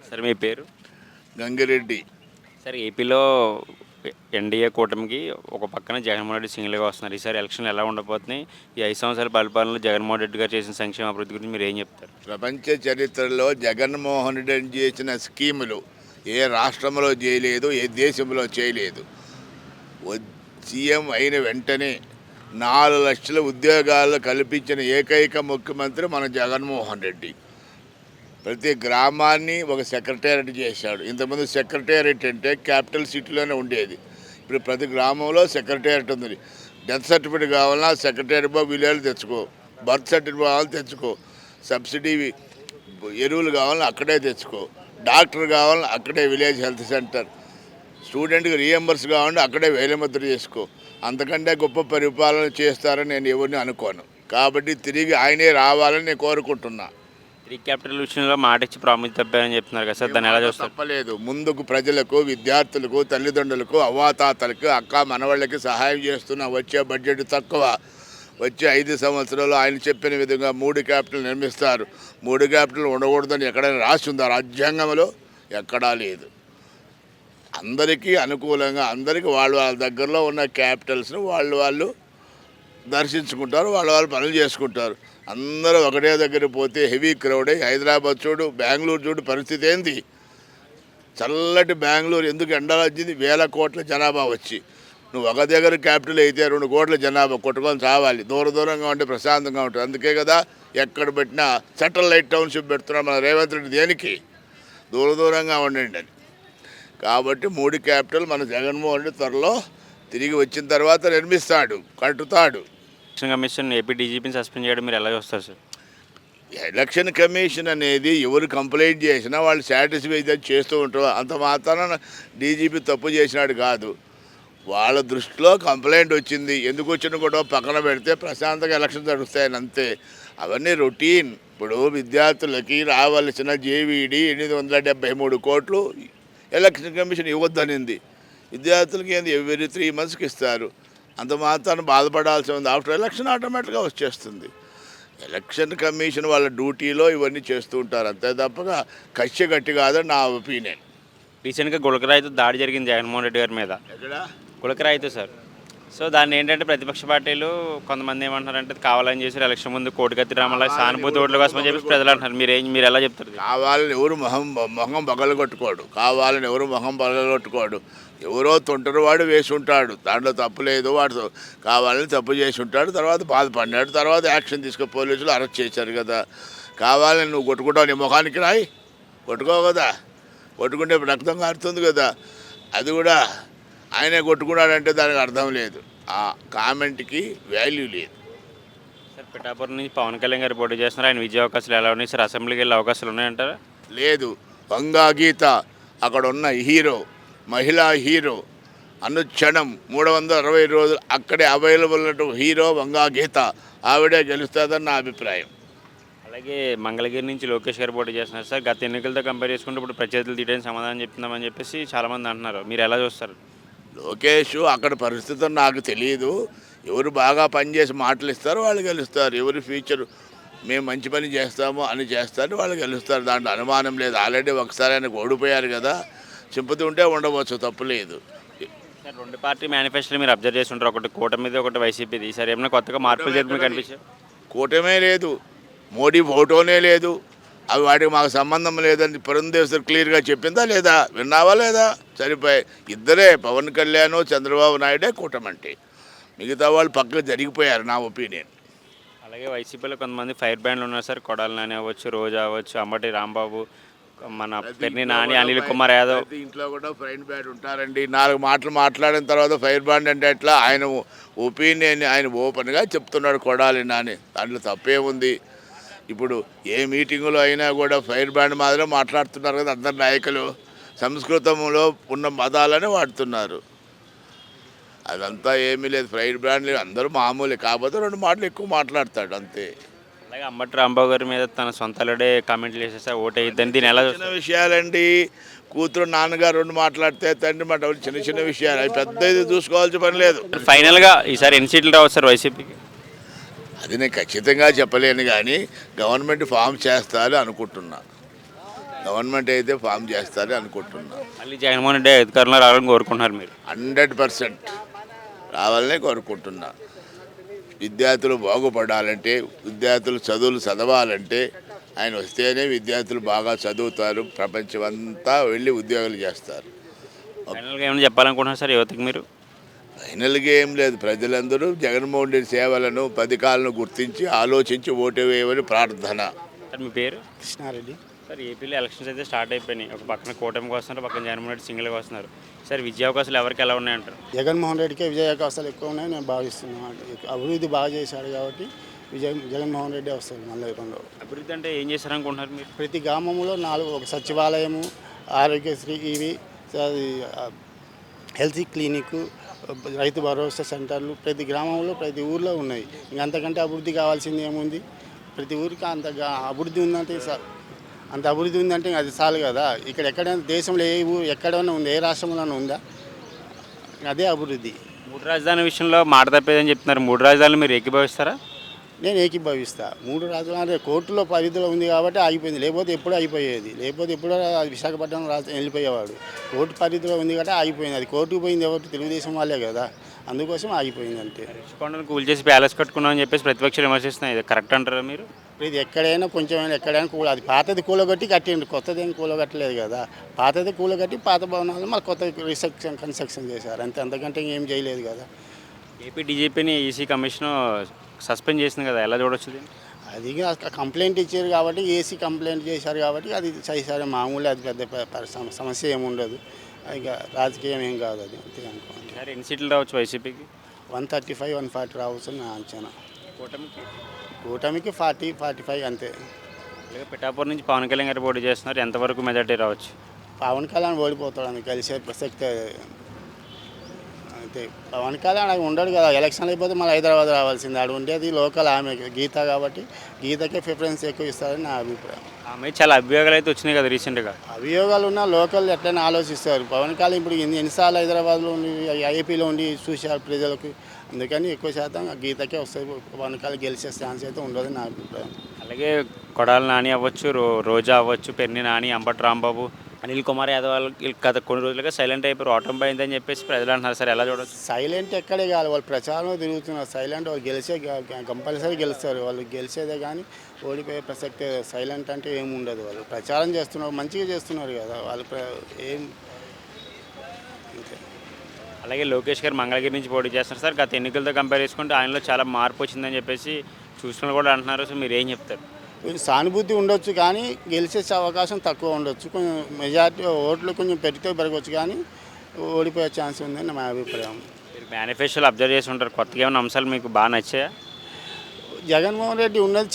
Sir మీ పేరు? Gangireddy. Sir ఏపీలో ఎన్డీఏ కూటమికి ఒక పక్కన జగన్మోహన్ రెడ్డి సింగిల్‌గా వస్తున్నారు. ఈసారి ఎలక్షన్‌లు ఎలా ఉండబోతున్నాయి? ఈ 5 సంవత్సరాల పరిపాలనలో జగన్మోహన్ రెడ్డి గారు చేసిన సంక్షేమ అభివృద్ధి గురించి మీరు ఏం చెప్తారు? ప్రపంచ చరిత్రలో జగన్మోహన్ రెడ్డి చేసిన స్కీములు ఏ రాష్ట్రంలో చేయలేదు, ఏ దేశంలో చేయలేదు. సీఎం అయిన వెంటనే 4 లక్షల ఉద్యోగాలు కల్పించిన ఏకైక ముఖ్యమంత్రి మన జగన్మోహన్ రెడ్డి. ప్రతి గ్రామాన్ని ఒక సెక్రటేరియట్ చేశాడు. ఇంతకుముందు సెక్రటేరియట్ అంటే క్యాపిటల్ సిటీలోనే ఉండేది. ఇప్పుడు ప్రతి గ్రామంలో సెక్రటేరియట్ ఉంది. డెత్ సర్టిఫికేట్ కావాలన్నా సెక్రటేరియట్ విలేజ్ తెచ్చుకో, బర్త్ సర్టిఫికేట్ కావాలని తెచ్చుకో, సబ్సిడీ ఎరువులు కావాలని అక్కడే తెచ్చుకో, డాక్టర్ కావాలని అక్కడే విలేజ్ హెల్త్ సెంటర్, స్టూడెంట్కి రీఎంబర్స్ కావాలంటే అక్కడే వేలిముద్ర చేసుకో. అంతకంటే గొప్ప పరిపాలన చేస్తారని నేను ఎవరిని అనుకోను. కాబట్టి తిరిగి ఆయనే రావాలని నేను కోరుకుంటున్నా. త్రీ క్యాపిటల్ విషయంలో మాట ఇచ్చి ప్రాముఖ్యత తప్పారని చెప్తున్నారు కదా సార్, దాన్ని ఎలా చూస్తారు? తప్పలేదు. ముందుకు ప్రజలకు, విద్యార్థులకు, తల్లిదండ్రులకు, అవ్వాతాతలకు, అక్క మనవాళ్ళకి సహాయం చేస్తున్న వచ్చే బడ్జెట్ తక్కువ. వచ్చే 5 సంవత్సరాలు ఆయన చెప్పిన విధంగా 3 క్యాపిటల్ నిర్మిస్తారు. 3 క్యాపిటల్ ఉండకూడదని ఎక్కడైనా రాసి ఉందా రాజ్యాంగంలో? ఎక్కడా లేదు. అందరికీ అనుకూలంగా అందరికీ వాళ్ళ దగ్గరలో ఉన్న క్యాపిటల్స్ను వాళ్ళు దర్శించుకుంటారు, వాళ్ళు పనులు చేసుకుంటారు. అందరూ ఒకటే దగ్గర పోతే హెవీ క్రౌడ్ అయ్యి హైదరాబాద్ చూడు, బెంగళూరు చూడు పరిస్థితి ఏంది? చల్లటి బెంగళూరు ఎందుకు ఎండలు వచ్చింది? 1000 కోట్ల జనాభా వచ్చి నువ్వు ఒక దగ్గర క్యాపిటల్ అయితే 2 కోట్ల జనాభా కొట్టుకొని చావాలి. దూరంగా ఉంటే ప్రశాంతంగా ఉంటుంది. అందుకే కదా ఎక్కడ పెట్టినా సెటిలైట్ టౌన్షిప్ పెడుతున్నాం మన రేవంత్ రెడ్డి. దేనికి? దూరంగా ఉండండి అని. కాబట్టి 3 క్యాపిటల్ మన జగన్మోహన్ రెడ్డి త్వరలో తిరిగి వచ్చిన తర్వాత నిర్మిస్తాడు, కట్టుతాడు. ఎలక్షన్ కమిషన్ ఏపీ డీజీపీని సస్పెండ్ చేయడం మీరు ఎలా చూస్తారు సార్? ఎలక్షన్ కమిషన్ అనేది ఎవరు కంప్లైంట్ చేసినా వాళ్ళు సాటిస్ఫై చేస్తూ ఉంటారు. అంత మాత్రాన డీజీపీ తప్పు చేసినాడు కాదు. వాళ్ళ దృష్టిలో కంప్లైంట్ వచ్చింది, ఎందుకు వచ్చిన కూడా పక్కన పెడితే ప్రశాంతంగా ఎలక్షన్ జరుగుతాయని అంతే. అవన్నీ రొటీన్. ఇప్పుడు విద్యార్థులకి రావాల్సిన జేవీడి 873 కోట్లు ఎలక్షన్ కమిషన్ ఇవ్వద్దనింది. విద్యార్థులకి ఏంది ఎవ్రీ 3 మంత్స్కి ఇస్తారు. అంత మాత్రాన్ని బాధపడాల్సి ఉంది. ఆఫ్టర్ ఎలక్షన్ ఆటోమేటిక్గా వచ్చేస్తుంది. ఎలక్షన్ కమిషన్ వాళ్ళ డ్యూటీలో ఇవన్నీ చేస్తూ ఉంటారు. అంతే తప్పగా కక్ష గట్టి కాదని నా ఒపీనియన్. రీసెంట్గా గులకరాయితో దాడి జరిగింది జగన్మోహన్ రెడ్డి గారి మీద. ఎక్కడ? గులకరాయితో సార్. సో దాన్ని ఏంటంటే ప్రతిపక్ష పార్టీలు కొంతమంది ఏమంటున్నారంటే కావాలని చేసి ఎలక్షన్ ముందు కోటికత్తి రామలా సానుభూతి ఓట్ల కోసం అని చెప్పి ప్రజలు అంటున్నారు. మీరు ఎలా చెప్తారు? కావాలని ఎవరు మొహం బగలగొట్టుకోడు. కావాలని ఎవరు మొహం బగలగొట్టుకోడు. ఎవరో తొంటరి వాడు వేసి ఉంటాడు, దాంట్లో తప్పు లేదు. వాడు కావాలని తప్పు చేసి ఉంటాడు, తర్వాత బాధపడినాడు, తర్వాత యాక్షన్ తీసుకుని పోలీసులు అరెస్ట్ చేశారు కదా. కావాలని నువ్వు కొట్టుకుంటావు, నీ ముఖానికి రాయి కొట్టుకోవు కదా. కొట్టుకుంటే రక్తం కారుతుంది కదా. అది కూడా ఆయనే కొట్టుకున్నాడంటే దానికి అర్థం లేదు. ఆ కామెంట్కి వాల్యూ లేదు. సార్ పిఠాపురం నుంచి పవన్ కళ్యాణ్ గారు పోటీ చేస్తున్నారు. ఆయన విజయ అవకాశాలు ఎలా ఉన్నాయి సార్? అసెంబ్లీకి వెళ్ళే అవకాశాలు ఉన్నాయంటారా? లేదు. వంగా గీత అక్కడ ఉన్న హీరో, మహిళా హీరో, అనుక్షణం 360 రోజులు అక్కడే అవైలబుల్ ఉన్న హీరో వంగా గీత. ఆవిడే గెలుస్తుందని నా అభిప్రాయం. అలాగే మంగళగిరి నుంచి లోకేష్ గారు పోటీ చేస్తున్నారు సార్. గత ఎన్నికలతో కంపేర్ చేసుకుంటే ఇప్పుడు ప్రత్యర్థులు తీయడానికి సమాధానం చెప్తున్నామని చెప్పేసి చాలామంది అంటున్నారు. మీరు ఎలా చూస్తారు? లోకేష్ అక్కడ పరిస్థితులు నాకు తెలియదు. ఎవరు బాగా పనిచేసి మాటలు ఇస్తారో వాళ్ళు గెలుస్తారు. ఎవరి ఫ్యూచర్ మేము మంచి పని చేస్తాము అని చేస్తారు, వాళ్ళు గెలుస్తారు. దాంట్లో అనుమానం లేదు. ఆల్రెడీ ఒకసారి ఆయనకు ఓడిపోయారు కదా. సింపతి ఉంటే ఉండవచ్చు, తప్పు లేదు. సార్ 2 పార్టీ మేనిఫెస్టోలు మీరు అబ్జర్వ్ చేసి ఉంటారు. ఒకటి కూటమిది, ఒకటి వైసీపీది. ఈసారి ఏమైనా కొత్తగా మార్పులు జరిపి కనిపించాయి? కూటమే లేదు, మోడీ ఫోటోనే లేదు. అవి వాటికి మాకు సంబంధం లేదని పురంధేశ్వర్ క్లియర్గా చెప్పిందా లేదా? విన్నావా లేదా? సరిపోయి ఇద్దరే, పవన్ కళ్యాణ్, చంద్రబాబు నాయుడే కూటమంటే. మిగతా వాళ్ళు పక్కకు జరిగిపోయారు నా ఒపీనియన్. అలాగే వైసీపీలో కొంతమంది ఫైర్ బ్యాండ్లు ఉన్నారు సార్. కొడాలి నాని అవ్వచ్చు, రోజా అవ్వచ్చు, అంబటి రాంబాబు, మన పెర్ని నాని, అనిల్ కుమార్ యాదవ్. ఇంట్లో కూడా ఫైర్ బ్యాండ్ ఉంటారండి. 4 మాటలు మాట్లాడిన తర్వాత ఫైర్ బ్యాండ్ అంటే ఎట్లా? ఆయన ఒపీనియన్ ఆయన ఓపెన్గా చెప్తున్నాడు కొడాలి నాని. దాంట్లో తప్పే ఉంది. ఇప్పుడు ఏ మీటింగులో అయినా కూడా ఫైర్ బ్యాండ్ మాదిరి మాట్లాడుతున్నారు కదా అందరు నాయకులు. సంస్కృతంలో ఉన్న పదాలని వాడుతున్నారు. అదంతా ఏమీ లేదు. ఫైర్ బ్యాండ్ అందరూ మామూలే, కాకపోతే 2 మాటలు ఎక్కువ మాట్లాడతాడు అంతే. అలాగే అంబటి రాంబాబు గారి మీద తన సొంత అల్లుడే కామెంట్లు చేసేస్తే ఓటు అయ్యిద్దని దీని ఎలా చిన్న విషయాలండి. కూతురు నాన్నగారు 2 మాట్లాడితే తండ్రి మాట చిన్న విషయాలు. అవి పెద్ద ఇది చూసుకోవాల్సిన పని లేదు. ఫైనల్గా ఈసారి ఎన్ని సీట్లు రావచ్చు సార్ వైసీపీకి? అది నేను ఖచ్చితంగా చెప్పలేను, కానీ గవర్నమెంట్ ఫామ్ చేస్తారు అనుకుంటున్నా. గవర్నమెంట్ అయితే ఫామ్ చేస్తారని అనుకుంటున్నాను. మళ్ళీ జగన్మోహన్ రెడ్డి అధికారంలో రావాలని కోరుకుంటున్నారు మీరు? 100% రావాలనే కోరుకుంటున్నా. విద్యార్థులు బాగుపడాలంటే, విద్యార్థులు చదువులు చదవాలంటే ఆయన వస్తేనే విద్యార్థులు బాగా చదువుతారు, ప్రపంచమంతా వెళ్ళి ఉద్యోగాలు చేస్తారు. ఫైనల్గా ఏమైనా చెప్పాలనుకుంటున్నారు సార్ యువతకి మీరు? ఫైనల్గా ఏం లేదు, ప్రజలందరూ జగన్మోహన్ రెడ్డి సేవలను పథకాలను గుర్తించి ఆలోచించి ఓటు వేయమని ప్రార్థన. సార్ మీ పేరు? కృష్ణారెడ్డి. సార్ ఏపీలో ఎలక్షన్స్ అయితే స్టార్ట్ అయిపోయినాయి. ఒక పక్కన కూటమికి వస్తున్నారు, పక్కన జగన్మోహన్ రెడ్డి సింగిల్గా వస్తున్నారు. సార్ విద్యా అవకాశాలు ఎవరికి ఎలా ఉన్నాయంటారు? జగన్మోహన్ రెడ్డికే విజయ అవకాశాలు ఎక్కువ ఉన్నాయని నేను భావిస్తున్నాను. అభివృద్ధి బాగా చేశాడు కాబట్టి జగన్మోహన్ రెడ్డి వస్తుంది మళ్ళీ రెండో. అభివృద్ధి అంటే ఏం చేశారనుకుంటున్నారు మీరు? ప్రతి గ్రామంలో 4 ఒక సచివాలయము, ఆరోగ్యశ్రీ, ఇవి హెల్త్ క్లినిక్, రైతు భరోసా సెంటర్లు ప్రతి గ్రామంలో ప్రతి ఊర్లో ఉన్నాయి. ఇంకంతకంటే అభివృద్ధి కావాల్సింది ఏముంది? ప్రతి ఊరికి అభివృద్ధి ఉందంటే అంత అభివృద్ధి ఉందంటే అది చాలు కదా. ఇక్కడ ఎక్కడైనా దేశంలో ఎక్కడైనా ఉంది, ఏ రాష్ట్రంలోనే ఉందా? అదే అభివృద్ధి. 3 రాజధాని విషయంలో మాట తప్పేదని చెప్తున్నారు. 3 రాజధానులు మీరు ఏకీభవిస్తారా? నేను ఏకీభవిస్తా. 3 రాజధానులు కోర్టులో పరిధిలో ఉంది కాబట్టి ఆగిపోయింది, లేకపోతే ఎప్పుడూ అయిపోయేది. లేకపోతే ఎప్పుడో విశాఖపట్నం వెళ్ళిపోయేవాడు. కోర్టు పరిధిలో ఉంది కాబట్టి ఆగిపోయింది. అది కోర్టుకు పోయింది ఎవరు? తెలుగుదేశం వాళ్ళే కదా, అందుకోసం ఆగిపోయింది అంతే. రుషికొండను కూల్ చేసి ప్యాలెస్ కట్టుకున్నామని చెప్పేసి ప్రతిపక్షాలు విమర్శిస్తున్నాయి. ఇది కరెక్ట్ అంటారా మీరు? ఇది ఎక్కడైనా కొంచెమైనా ఎక్కడైనా అది పాతది కూలగొట్టి కట్టిండు, కొత్తది ఏం కూలగట్టలేదు కదా. పాతది కూలగట్టి పాత భవనాలు మళ్ళీ కొత్త కన్స్ట్రక్షన్ చేశారు అంతే, అంతకంటే ఏం చేయలేదు కదా. ఏపీ డీజీపీని ఈసీ కమిషన్ సస్పెండ్ చేసింది కదా, ఎలా చూడొచ్చు దీన్ని? అది కంప్లైంట్ ఇచ్చారు కాబట్టి, ఏసీ కంప్లైంట్ చేశారు కాబట్టి అది చేశారు. మామూలు అది పెద్ద సమస్య ఏముండదు. ఇక రాజకీయం ఏం కాదు, అది అంతే అనుకోండి. సార్ ఎన్ని సీట్లు రావచ్చు వైసీపీకి? 135, 140 రావచ్చు నా అంచనా. కూటమికి? కూటమికి 40, 45 అంతే. అలాగే పిఠాపూర్ నుంచి పవన్ కళ్యాణ్ గారు పోటీ చేస్తున్నారు. ఎంతవరకు మెజార్టీ రావచ్చు? పవన్ కళ్యాణ్ ఓడిపోతాడు, అందుకు కలిసే ప్రసక్తే అంతే. పవన్ కళ్యాణ్ అది ఉండడు కదా, ఎలక్షన్ అయిపోతే మళ్ళీ హైదరాబాద్ రావాల్సింది. ఆడు ఉండేది లోకల్ ఆమె గీత కాబట్టి గీతకే ప్రిఫరెన్స్ ఎక్కువ ఇస్తారని నా అభిప్రాయం. ఆమె చాలా అభియోగాలు అయితే వచ్చినాయి కదా రీసెంట్గా. అభియోగాలు ఉన్న లోకల్ ఎట్లయినా ఆలోచిస్తారు. పవన్ కళ్యాణ్ ఇప్పుడు ఎన్నిసార్లు హైదరాబాద్లో ఉండి ఏపీలో ఉండి చూశారు ప్రజలకు, అందుకని ఎక్కువ శాతం గీతకే వస్తుంది. పవన్ కళ్యాణ్ గెలిచే ఛాన్స్ అయితే ఉండదు నా అభిప్రాయం. అలాగే కొడాలి నాని అవ్వచ్చు, రోజా అవ్వచ్చు, పెర్ని నాని, అంబటి రాంబాబు, అనిల్ కుమార్ యాదవ్ వాళ్ళు గత కొన్ని రోజులుగా సైలెంట్ అయిపోయి ఓటమి పోయిందని చెప్పేసి ప్రజలు అంటున్నారు. సార్ ఎలా చూడవచ్చు? సైలెంట్ ఎక్కడే కాదు, వాళ్ళు ప్రచారంలో తిరుగుతున్నారు. సైలెంట్ వాళ్ళు కంపల్సరీ గెలుస్తారు. వాళ్ళు గెలిచేదే కానీ ఓడిపోయే ప్రసక్తే. సైలెంట్ అంటే ఏమి ఉండదు. వాళ్ళు ప్రచారం చేస్తున్నారు, మంచిగా చేస్తున్నారు కదా వాళ్ళు ఏం. అలాగే లోకేష్ గారు మంగళగిరి నుంచి పోటీ చేస్తున్నారు. సార్ గత ఎన్నికలతో కంపేర్ చేసుకుంటే ఆయనలో చాలా మార్పు వచ్చిందని చెప్పేసి చూసిన కూడా అంటున్నారు. సో మీరు ఏం చెప్తారు? కొంచెం సానుభూతి ఉండొచ్చు కానీ గెలిచే అవకాశం తక్కువ ఉండొచ్చు. కొంచెం మెజార్టీ ఓట్లు కొంచెం పెరగవచ్చు కానీ ఓడిపోయే ఛాన్స్ ఉందని నా అభిప్రాయం. మీరు మేనిఫెస్టోలో అబ్జర్వ్ చేసి ఉంటారు. కొత్తగా ఏమైనా అంశాలు మీకు బాగా నచ్చాయా? జగన్మోహన్ రెడ్డి ఉన్నది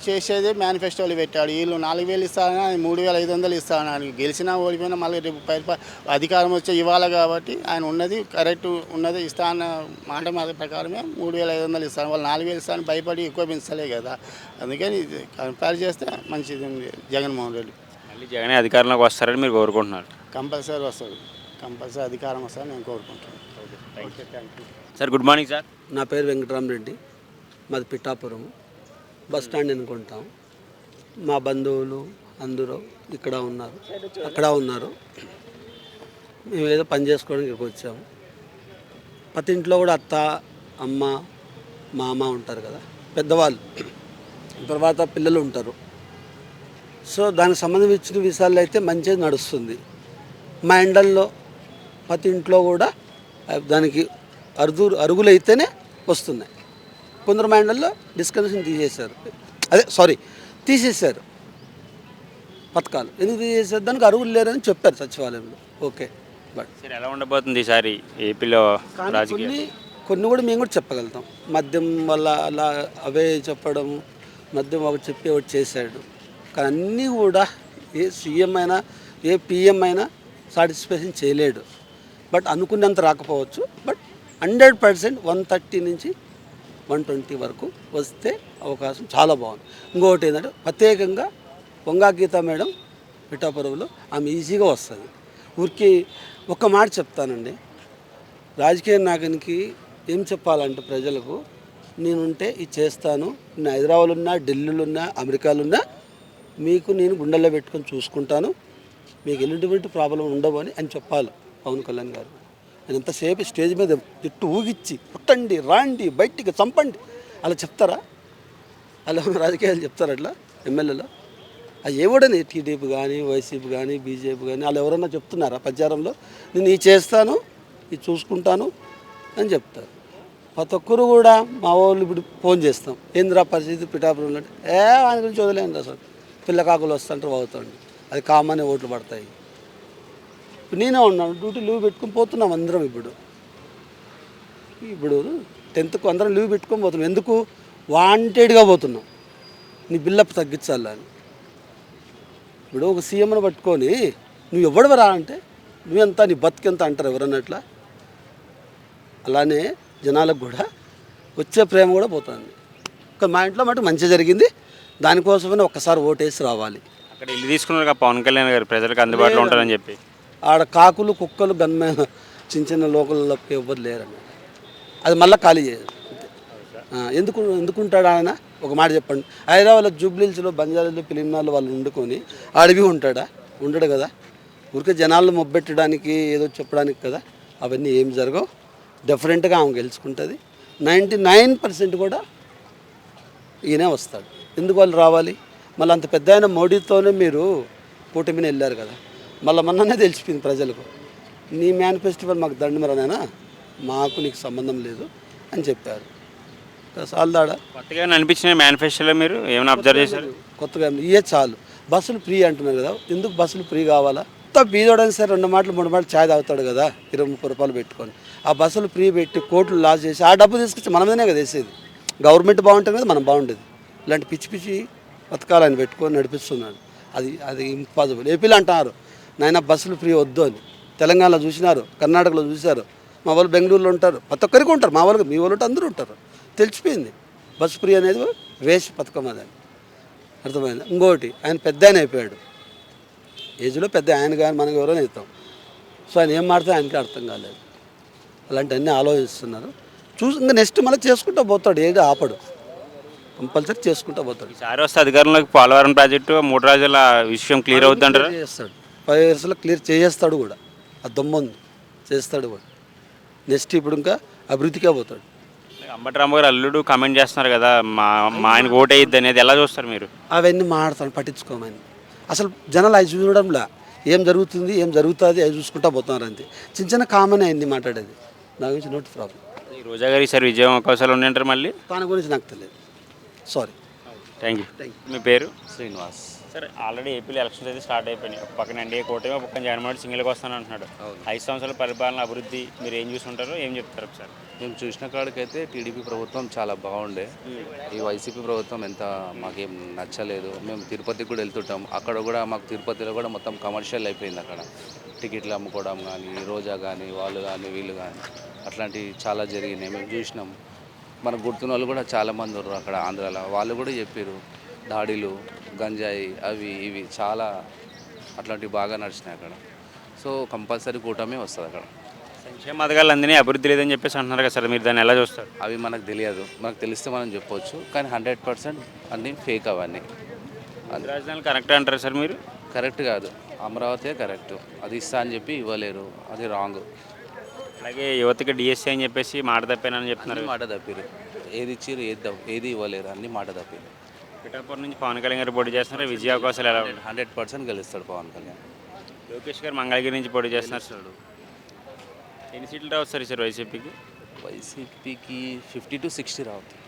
చేసేదే మేనిఫెస్టోలు పెట్టాడు. వీళ్ళు 4,000 ఇస్తారని 3,500 ఇస్తారని, గెలిచినా ఓడిపోయినా మళ్ళీ రేపు అధికారం వచ్చే ఇవ్వాలి కాబట్టి ఆయన ఉన్నది కరెక్ట్ ఉన్నది ఇస్తా అన్న మాట ప్రకారమే 3,500 ఇస్తాను. వాళ్ళు 4,000 ఇస్తారని భయపడి ఎక్కువ పెంచలే కదా, అందుకని కంపేర్ చేస్తే మంచిది ఉంది జగన్మోహన్ రెడ్డి. మళ్ళీ జగనే అధికారంలోకి వస్తారని మీరు కోరుకుంటున్నారు? కంపల్సరీ వస్తాడు, కంపల్సరీ అధికారం వస్తారని నేను కోరుకుంటున్నాను. Okay, thank you. Sir good morning sir. నా పేరు వెంకటరామరెడ్డి, మాది పిఠాపురం బస్ స్టాండ్ అనుకుంటాం. మా బంధువులు అందరూ ఇక్కడ ఉన్నారు, అక్కడ ఉన్నారు. మేము ఏదో పని చేసుకోవడానికి ఇక్కడికి వచ్చాము. ప్రతి ఇంట్లో కూడా అత్త, అమ్మ, మామ ఉంటారు కదా, పెద్దవాళ్ళు. తర్వాత పిల్లలు ఉంటారు. సో దానికి సంబంధించిన విషయాల్లో అయితే మంచిగా నడుస్తుంది. మా ఎండల్లో ప్రతి ఇంట్లో కూడా దానికి అరుగులైతేనే వస్తున్నాయి. కొందరు మైండల్లో డిస్కనెక్షన్ తీసేశారు పథకాలు. ఎందుకు తీసేశారు? దానికి అరుగులు లేరని చెప్పారు సచివాలయంలో. ఓకే, బట్ సార్ ఎలా ఉండబోతుంది ఈసారి ఏపీలో రాజకీయాలు? కొన్ని కూడా మేము కూడా చెప్పగలుగుతాం. మద్యం వల్ల అలా అవే చెప్పడం, మద్యం ఒకటి చెప్పి ఒకటి చేశాడు. కానీ అన్నీ కూడా ఏ సీఎం అయినా ఏ పిఎం అయినా సాటిస్ఫాక్షన్ చేయలేడు. బట్ అనుకున్నంత రాకపోవచ్చు. బట్ 100% 130 నుంచి 120 వరకు వస్తే అవకాశం చాలా బాగుంది. ఇంకొకటి ఏంటంటే ప్రత్యేకంగా వంగా గీత మేడం పిఠాపురంలో ఆమె ఈజీగా వస్తుంది. ఊరికి ఒక్క మాట చెప్తానండి, రాజకీయ నాయకునికి ఏం చెప్పాలంటే ప్రజలకు, నేనుంటే ఇది చేస్తాను, నేను హైదరాబాద్లో ఉన్నా, ఢిల్లీలో ఉన్నా, అమెరికాలో ఉన్నా మీకు నేను గుండెల్లో పెట్టుకొని చూసుకుంటాను, మీకు ఎలాంటి ప్రాబ్లం ఉండవు అని ఆయన చెప్పాలి పవన్ కళ్యాణ్ గారు. ఆయన ఎంతసేపు స్టేజ్ మీద తిట్టు ఊగిచ్చి పుట్టండి, రాండి, బయటికి చంపండి అలా చెప్తారా? అలా రాజకీయాలు చెప్తారు అట్లా ఎమ్మెల్యేలో? అది ఎవడని టీడీపీ కానీ, వైసీపీ కానీ, బీజేపీ కానీ వాళ్ళు ఎవరన్నా చెప్తున్నారా ప్రచారంలో? నేను ఇది చేస్తాను, ఇది చూసుకుంటాను అని చెప్తారు. ప్రతి ఒక్కరు కూడా మా వాళ్ళు ఇప్పుడు ఫోన్ చేస్తాం, ఏంద్రా పరిస్థితి పిఠాపురంలో అంటే ఆయన గురించి వదిలేండి అసలు, పిల్లకాకులు వస్తుంటారు అవుతాండి, అది కామన్ ఓట్లు పడతాయి. ఇప్పుడు నేనే ఉన్నాను, డ్యూటీ లీవ్ పెట్టుకొని పోతున్నాం అందరం. ఇప్పుడు 10th అందరం లీవ్ పెట్టుకొని పోతున్నాం. ఎందుకు? వాంటెడ్గా పోతున్నాం, నీ బిల్లప్ తగ్గించాలని. ఇప్పుడు ఒక సీఎంను పట్టుకొని నువ్వు ఎవడవరా అంటే నువ్వెంత, నీ బతికెంత అంటారు ఎవరన్నట్లా. అలానే జనాలకు కూడా వచ్చే ప్రేమ కూడా పోతుంది. మా ఇంట్లో మటు మంచి జరిగింది, దానికోసమనే ఒక్కసారి ఓటేసి రావాలి. అక్కడ ఇల్లు తీసుకున్నారు కదా పవన్ కళ్యాణ్ గారు, ప్రజలకు అందుబాటులో ఉంటారని చెప్పి. ఆడ కాకులు, కుక్కలు, గన్మైన చిన్న లోకల్లో ఎవ్వరు లేరని అది మళ్ళీ ఖాళీ చేయదు. ఎందుకుంటాడు ఆయన? ఒక మాట చెప్పండి. హైదరాబాద్లో జూబ్లీహిల్స్లో, బంజారాలో, ఫిలింనాల్లో వాళ్ళు వండుకొని అడవి ఉంటాడా? ఉండడు కదా. ఊరికే జనాలను మొబ్బెట్టడానికి ఏదో చెప్పడానికి కదా. అవన్నీ ఏం జరగవు. డెఫినెట్గా ఆమె గెలుచుకుంటుంది. 99% కూడా ఈయనే వస్తాడు. ఎందుకు వాళ్ళు రావాలి? మళ్ళీ అంత పెద్ద ఆయన మోడీతోనే మీరు కూటమిని వెళ్ళారు కదా. మళ్ళీ మొన్ననే తెలిసిపోయింది ప్రజలకు, నీ మేనిఫెస్టివల్ మాకు దండమరనైనా, మాకు నీకు సంబంధం లేదు అని చెప్పారు. సాల్దాడా కొత్తగా అనిపించిన మేనిఫెస్టోలో మీరు ఏమైనా అబ్జర్వ్ చేశారు? కొత్తగా ఇవే చాలు. బస్సులు ఫ్రీ అంటున్నారు కదా, ఎందుకు బస్సులు ఫ్రీ కావాలా? బీదోడని సరే 2 మాటలు 3 మాటలు ఛాయ్ తాగుతాడు కదా 20-30 రూపాయలు పెట్టుకొని. ఆ బస్సులు ఫ్రీ పెట్టి కోట్లు లాస్ చేసి ఆ డబ్బు తీసుకొచ్చి మనమేనే కదా వేసేది. గవర్నమెంట్ బాగుంటుంది కదా, మనం బాగుండేది. ఇలాంటి పిచ్చి పిచ్చి పథకాలను పెట్టుకొని నడిపిస్తున్నాడు. అది ఇంపాసిబుల్. ఏపీలో అంటున్నారు నాయన బస్సులు ఫ్రీ వద్దు అని. తెలంగాణలో చూసినారు, కర్ణాటకలో చూశారు, మా వాళ్ళు బెంగళూరులో ఉంటారు, ప్రతి ఒక్కరికి ఉంటారు, మా వాళ్ళకి, మీ వాళ్ళు అందరూ ఉంటారు. తెలిసిపోయింది బస్సు ఫ్రీ అనేది వేస్ట్ పథకం అదని అర్థమైంది. ఇంకోటి, ఆయన పెద్ద ఆయన అయిపోయాడు, ఏజ్లో పెద్ద ఆయన కానీ మనకు ఎవరైనా అవుతాం. సో ఆయన ఏం మాడితే ఆయనకి అర్థం కాలేదు. అలాంటివన్నీ ఆలోచిస్తున్నారు. ఇంకా నెక్స్ట్ మళ్ళీ చేసుకుంటూ పోతాడు, ఏది ఆపడు, కంపల్సరీ చేసుకుంటూ పోతాడు. ఈసారి వస్తే అధికారంలోకి పోలవరం ప్రాజెక్టు 3 రోజుల విషయం క్లియర్ అవుతుంటారా? చేస్తాడు, 5 yearsలో క్లియర్ చేస్తాడు కూడా. ఆ దమ్ముంది, చేస్తాడు కూడా. నెక్స్ట్ ఇప్పుడు ఇంకా అభివృద్ధికే పోతాడు. అంబటి రాంబాబు అల్లుడు కామెంట్ చేస్తున్నారు కదా, మా ఆయనకు ఓటు వేయద్దు అనేది, ఎలా చూస్తారు మీరు? అవన్నీ మాట్లాడతాను, పట్టించుకోమని. అసలు జనాలు అవి చూడడంలా ఏం జరుగుతుంది, ఏం జరుగుతుంది అవి చూసుకుంటా పోతున్నారు అంతే. చిన్న కామన్ అయింది మాట్లాడేది. నా గురించి నోట్ ప్రాబ్లం. ఈ రోజా గారు ఈసారి విజయం అవకాశాలు ఉన్నాయంటారు మళ్ళీ? తన గురించి నాకు తెలియదు, సారీ. Thank you. మీ పేరు? శ్రీనివాస్. సరే, ఆల్రెడీ ఏపీలో ఎలక్షన్స్ అయితే స్టార్ట్ అయిపోయినాయి. ఒక పక్కన ఎన్డీఏ కూటమి, ఒక పక్కన జగన్మోహన్ సింగిల్గా వస్తాను అంటున్నాడు. 5 సంవత్సరాల పరిపాలన అభివృద్ధి మీరు ఏం చూసుంటారో ఏం చెప్తారు సార్? మేము చూసిన కాడికైతే టీడీపీ ప్రభుత్వం చాలా బాగుండే. ఈ వైసీపీ ప్రభుత్వం ఎంత మాకేం నచ్చలేదు. మేము తిరుపతికి కూడా వెళ్తుంటాం, అక్కడ కూడా మాకు తిరుపతిలో కూడా మొత్తం కమర్షియల్ అయిపోయింది. అక్కడ టికెట్లు అమ్ముకోవడం కానీ, రోజా కానీ, వాళ్ళు కానీ, వీళ్ళు కానీ, అట్లాంటివి చాలా జరిగినాయి. మేము చూసినాం. మనకు గుర్తున్న వాళ్ళు కూడా చాలామంది ఉన్నారు అక్కడ ఆంధ్రాలో. వాళ్ళు కూడా చెప్పారు దాడులు, గంజాయి, అవి ఇవి చాలా అట్లాంటివి బాగా నడిచినాయి అక్కడ. సో కంపల్సరీ కూటమే వస్తుంది అక్కడ. సంక్షేమ పథకాలు అందినీ అభివృద్ధి లేదని చెప్పేసి అంటున్నారు కదా సార్, మీరు దాన్ని ఎలా చూస్తారు? అవి మనకు తెలియదు, మనకు తెలిస్తే మనం చెప్పవచ్చు, కానీ 100% అన్నీ ఫేక్. అవన్నీ రాజధాని కరెక్ట్ అంటారు సార్ మీరు? కరెక్ట్ కాదు, అమరావతి కరెక్ట్. అది ఇస్తా అని చెప్పి ఇవ్వలేరు, అది రాంగ్. అలాగే యువతకి డిఎస్సీ అని చెప్పేసి మాట తప్పానని చెప్తున్నారు. మాట తప్పిరు, ఏది ఇచ్చిరు ఏది ఇవ్వలేరు, అన్నీ మాట తప్పిరు. పిఠాపురం నుంచి పవన్ కళ్యాణ్ గారు పోటీ చేస్తున్నారు, విజయ అవకాశాలు ఎలా ఉన్నాయి? 100% గెలుస్తాడు పవన్ కళ్యాణ్. లోకేష్ గారు మంగళగిరి నుంచి పోటీ చేస్తున్నారు. ఎన్ని సీట్లు రావచ్చు సార్ ఈసారి వైసీపీకి? వైసీపీకి 50 to 60 రావుతుంది.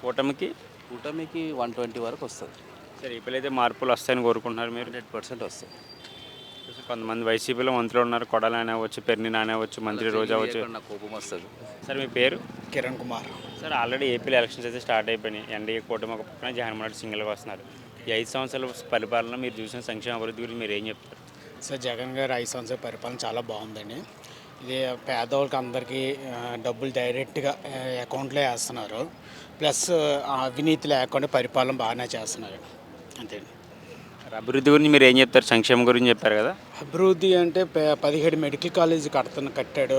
కూటమికి? కూటమికి 120 వరకు వస్తుంది. సరే, ఇప్పుడైతే మార్పులు వస్తాయని కోరుకుంటున్నారు మీరు? 100% వస్తుంది. కొంతమంది వైసీపీలో మంత్రులు ఉన్నారు, కొడాలి అవచ్చు, పెర్ని నానవచ్చు, మంత్రి రోజా అవచ్చు. నాకు కోపం వస్తుంది. సార్ మీ పేరు? కిరణ్ కుమార్. సార్, ఆల్రెడీ ఏపీలో ఎలక్షన్స్ అయితే స్టార్ట్ అయిపోయినాయి. ఎన్డీఏ కూటమి ఒక పక్కన, జగన్మోహన్ రెడ్డి సింగిల్గా వస్తున్నారు. ఈ 5 సంవత్సరాల పరిపాలన మీరు చూసిన సంక్షేమ అభివృద్ధి గురించి మీరు ఏం చెప్తారు? సార్, జగన్ గారు 5 సంవత్సరాల పరిపాలన చాలా బాగుందండి. ఇది పేదవాళ్ళకి అందరికీ డబ్బులు డైరెక్ట్గా అకౌంట్లో వేస్తున్నారు. ప్లస్ అవినీతి లేకుండా పరిపాలన బాగానే చేస్తున్నారు అంతే. మరి అభివృద్ధి గురించి మీరు ఏం చెప్తారు? సంక్షేమం గురించి చెప్పారు కదా. అభివృద్ధి అంటే 17 మెడికల్ కాలేజీ కట్టాడు.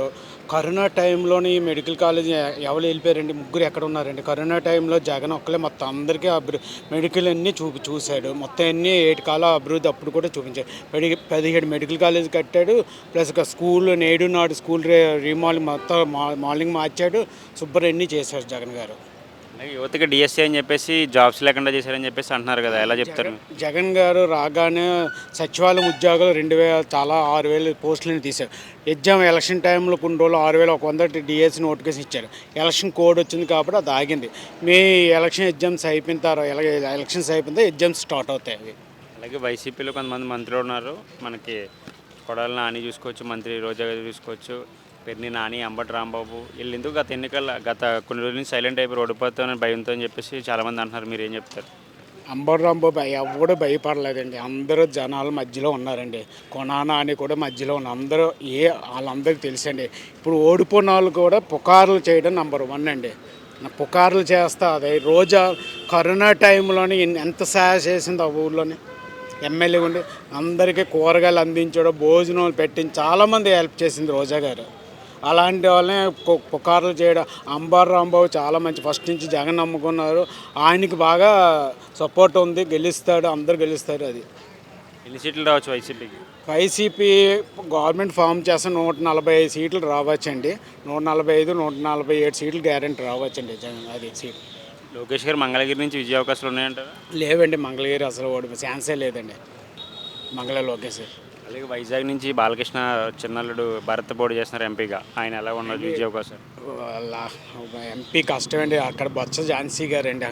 కరోనా టైంలోని మెడికల్ కాలేజీ ఎవరు వెళ్ళిపోయారండి, ముగ్గురు ఎక్కడ ఉన్నారండి? కరోనా టైంలో జగన్ ఒక్కలే మొత్తం అందరికీ మెడికల్ అన్నీ చూశాడు. మొత్తం అన్నీ 7 కాలం అభివృద్ధి అప్పుడు కూడా చూపించాడు. 17 మెడికల్ కాలేజీ కట్టాడు. ప్లస్ ఒక స్కూల్ నేడు నాడు స్కూల్ రీమాలింగ్ మొత్తం మార్నింగ్ మార్చాడు. శుభ్రం అన్నీ చేశాడు జగన్ గారు. అలాగే యువతకి డిఎస్సీ అని చెప్పేసి జాబ్స్ లేకుండా చేశారని చెప్పేసి అంటున్నారు కదా, ఎలా చెప్తారు? జగన్ గారు రాగానే సచివాలయం ఉద్యోగాలు 2000 చాలా 6000 పోస్టులను తీశారు. ఎలక్షన్ టైంలో కొన్ని రోజులు 6100 డిఎస్సీ నోటిఫికేషన్ ఇచ్చారు. ఎలక్షన్ కోడ్ వచ్చింది కాబట్టి అది ఆగింది. మీ ఎగ్జామ్స్ అయిపోయిన తర్వాత ఎలక్షన్స్ అయిపోయిన తర్వాత ఎగ్జామ్స్ స్టార్ట్ అవుతాయి. అవి అలాగే వైసీపీలో కొంతమంది మంత్రులు ఉన్నారు. మనకి కొడాలి నాని చూసుకోవచ్చు, మంత్రి రోజా గారు చూసుకోవచ్చు, పెర్ని నాని, అంబటి రాంబాబు. వీళ్ళు ఎందుకు గత కొన్ని రోజుల నుంచి సైలెంట్ అయిపోయి ఓడిపోతామని భయంతో అని చెప్పేసి చాలామంది అంటున్నారు. మీరు ఏం చెప్తారు? అంబర్రాంబో ఎవడు భయపడలేదండి. అందరూ జనాల మధ్యలో ఉన్నారండి. కొనానా అని కూడా మధ్యలో ఉన్న అందరూ వాళ్ళందరికీ తెలుసండి. ఇప్పుడు ఓడిపోయిన వాళ్ళు కూడా పుకార్లు చేయడం నెంబర్ 1 అండి. పుకార్లు చేస్తా అదే రోజా కరోనా టైంలోని ఎంత సహాయం చేసింది ఆ ఊర్లోని. ఎమ్మెల్యే ఉండి అందరికీ కూరగాయలు అందించడం, భోజనాలు పెట్టించి చాలామంది హెల్ప్ చేసింది రోజా గారు. అలాంటి వాళ్ళని పుకార్లు చేయడం. అంబారు రాంబాబు చాలా మంచి, ఫస్ట్ నుంచి జగన్ నమ్ముకున్నారు. ఆయనకి బాగా సపోర్ట్ ఉంది, గెలుస్తాడు, అందరు గెలుస్తారు. అది ఎన్ని సీట్లు రావచ్చు వైసీపీకి? వైసీపీ గవర్నమెంట్ ఫామ్ చేస్తే 145 సీట్లు రావచ్చండి. 145, 147 సీట్లు గ్యారెంటీ రావచ్చండి. అది సీట్. లోకేష్ గారు మంగళగిరి నుంచి విజయ అవకాశాలు ఉన్నాయంటారా? లేవండి, మంగళగిరి అసలు ఛాన్సే లేదండి లోకేష్. అలాగే వైజాగ్ నుంచి బాలకృష్ణ చిన్నల్లుడు భరత్ పోటీ చేస్తున్నారు ఎంపీగా. ఆయన ఎలా ఉన్నారు విజయ అవకాశాలు? ఎంపీ కష్టమండి. అక్కడ బొత్స ఝాన్సీ గారు అండి.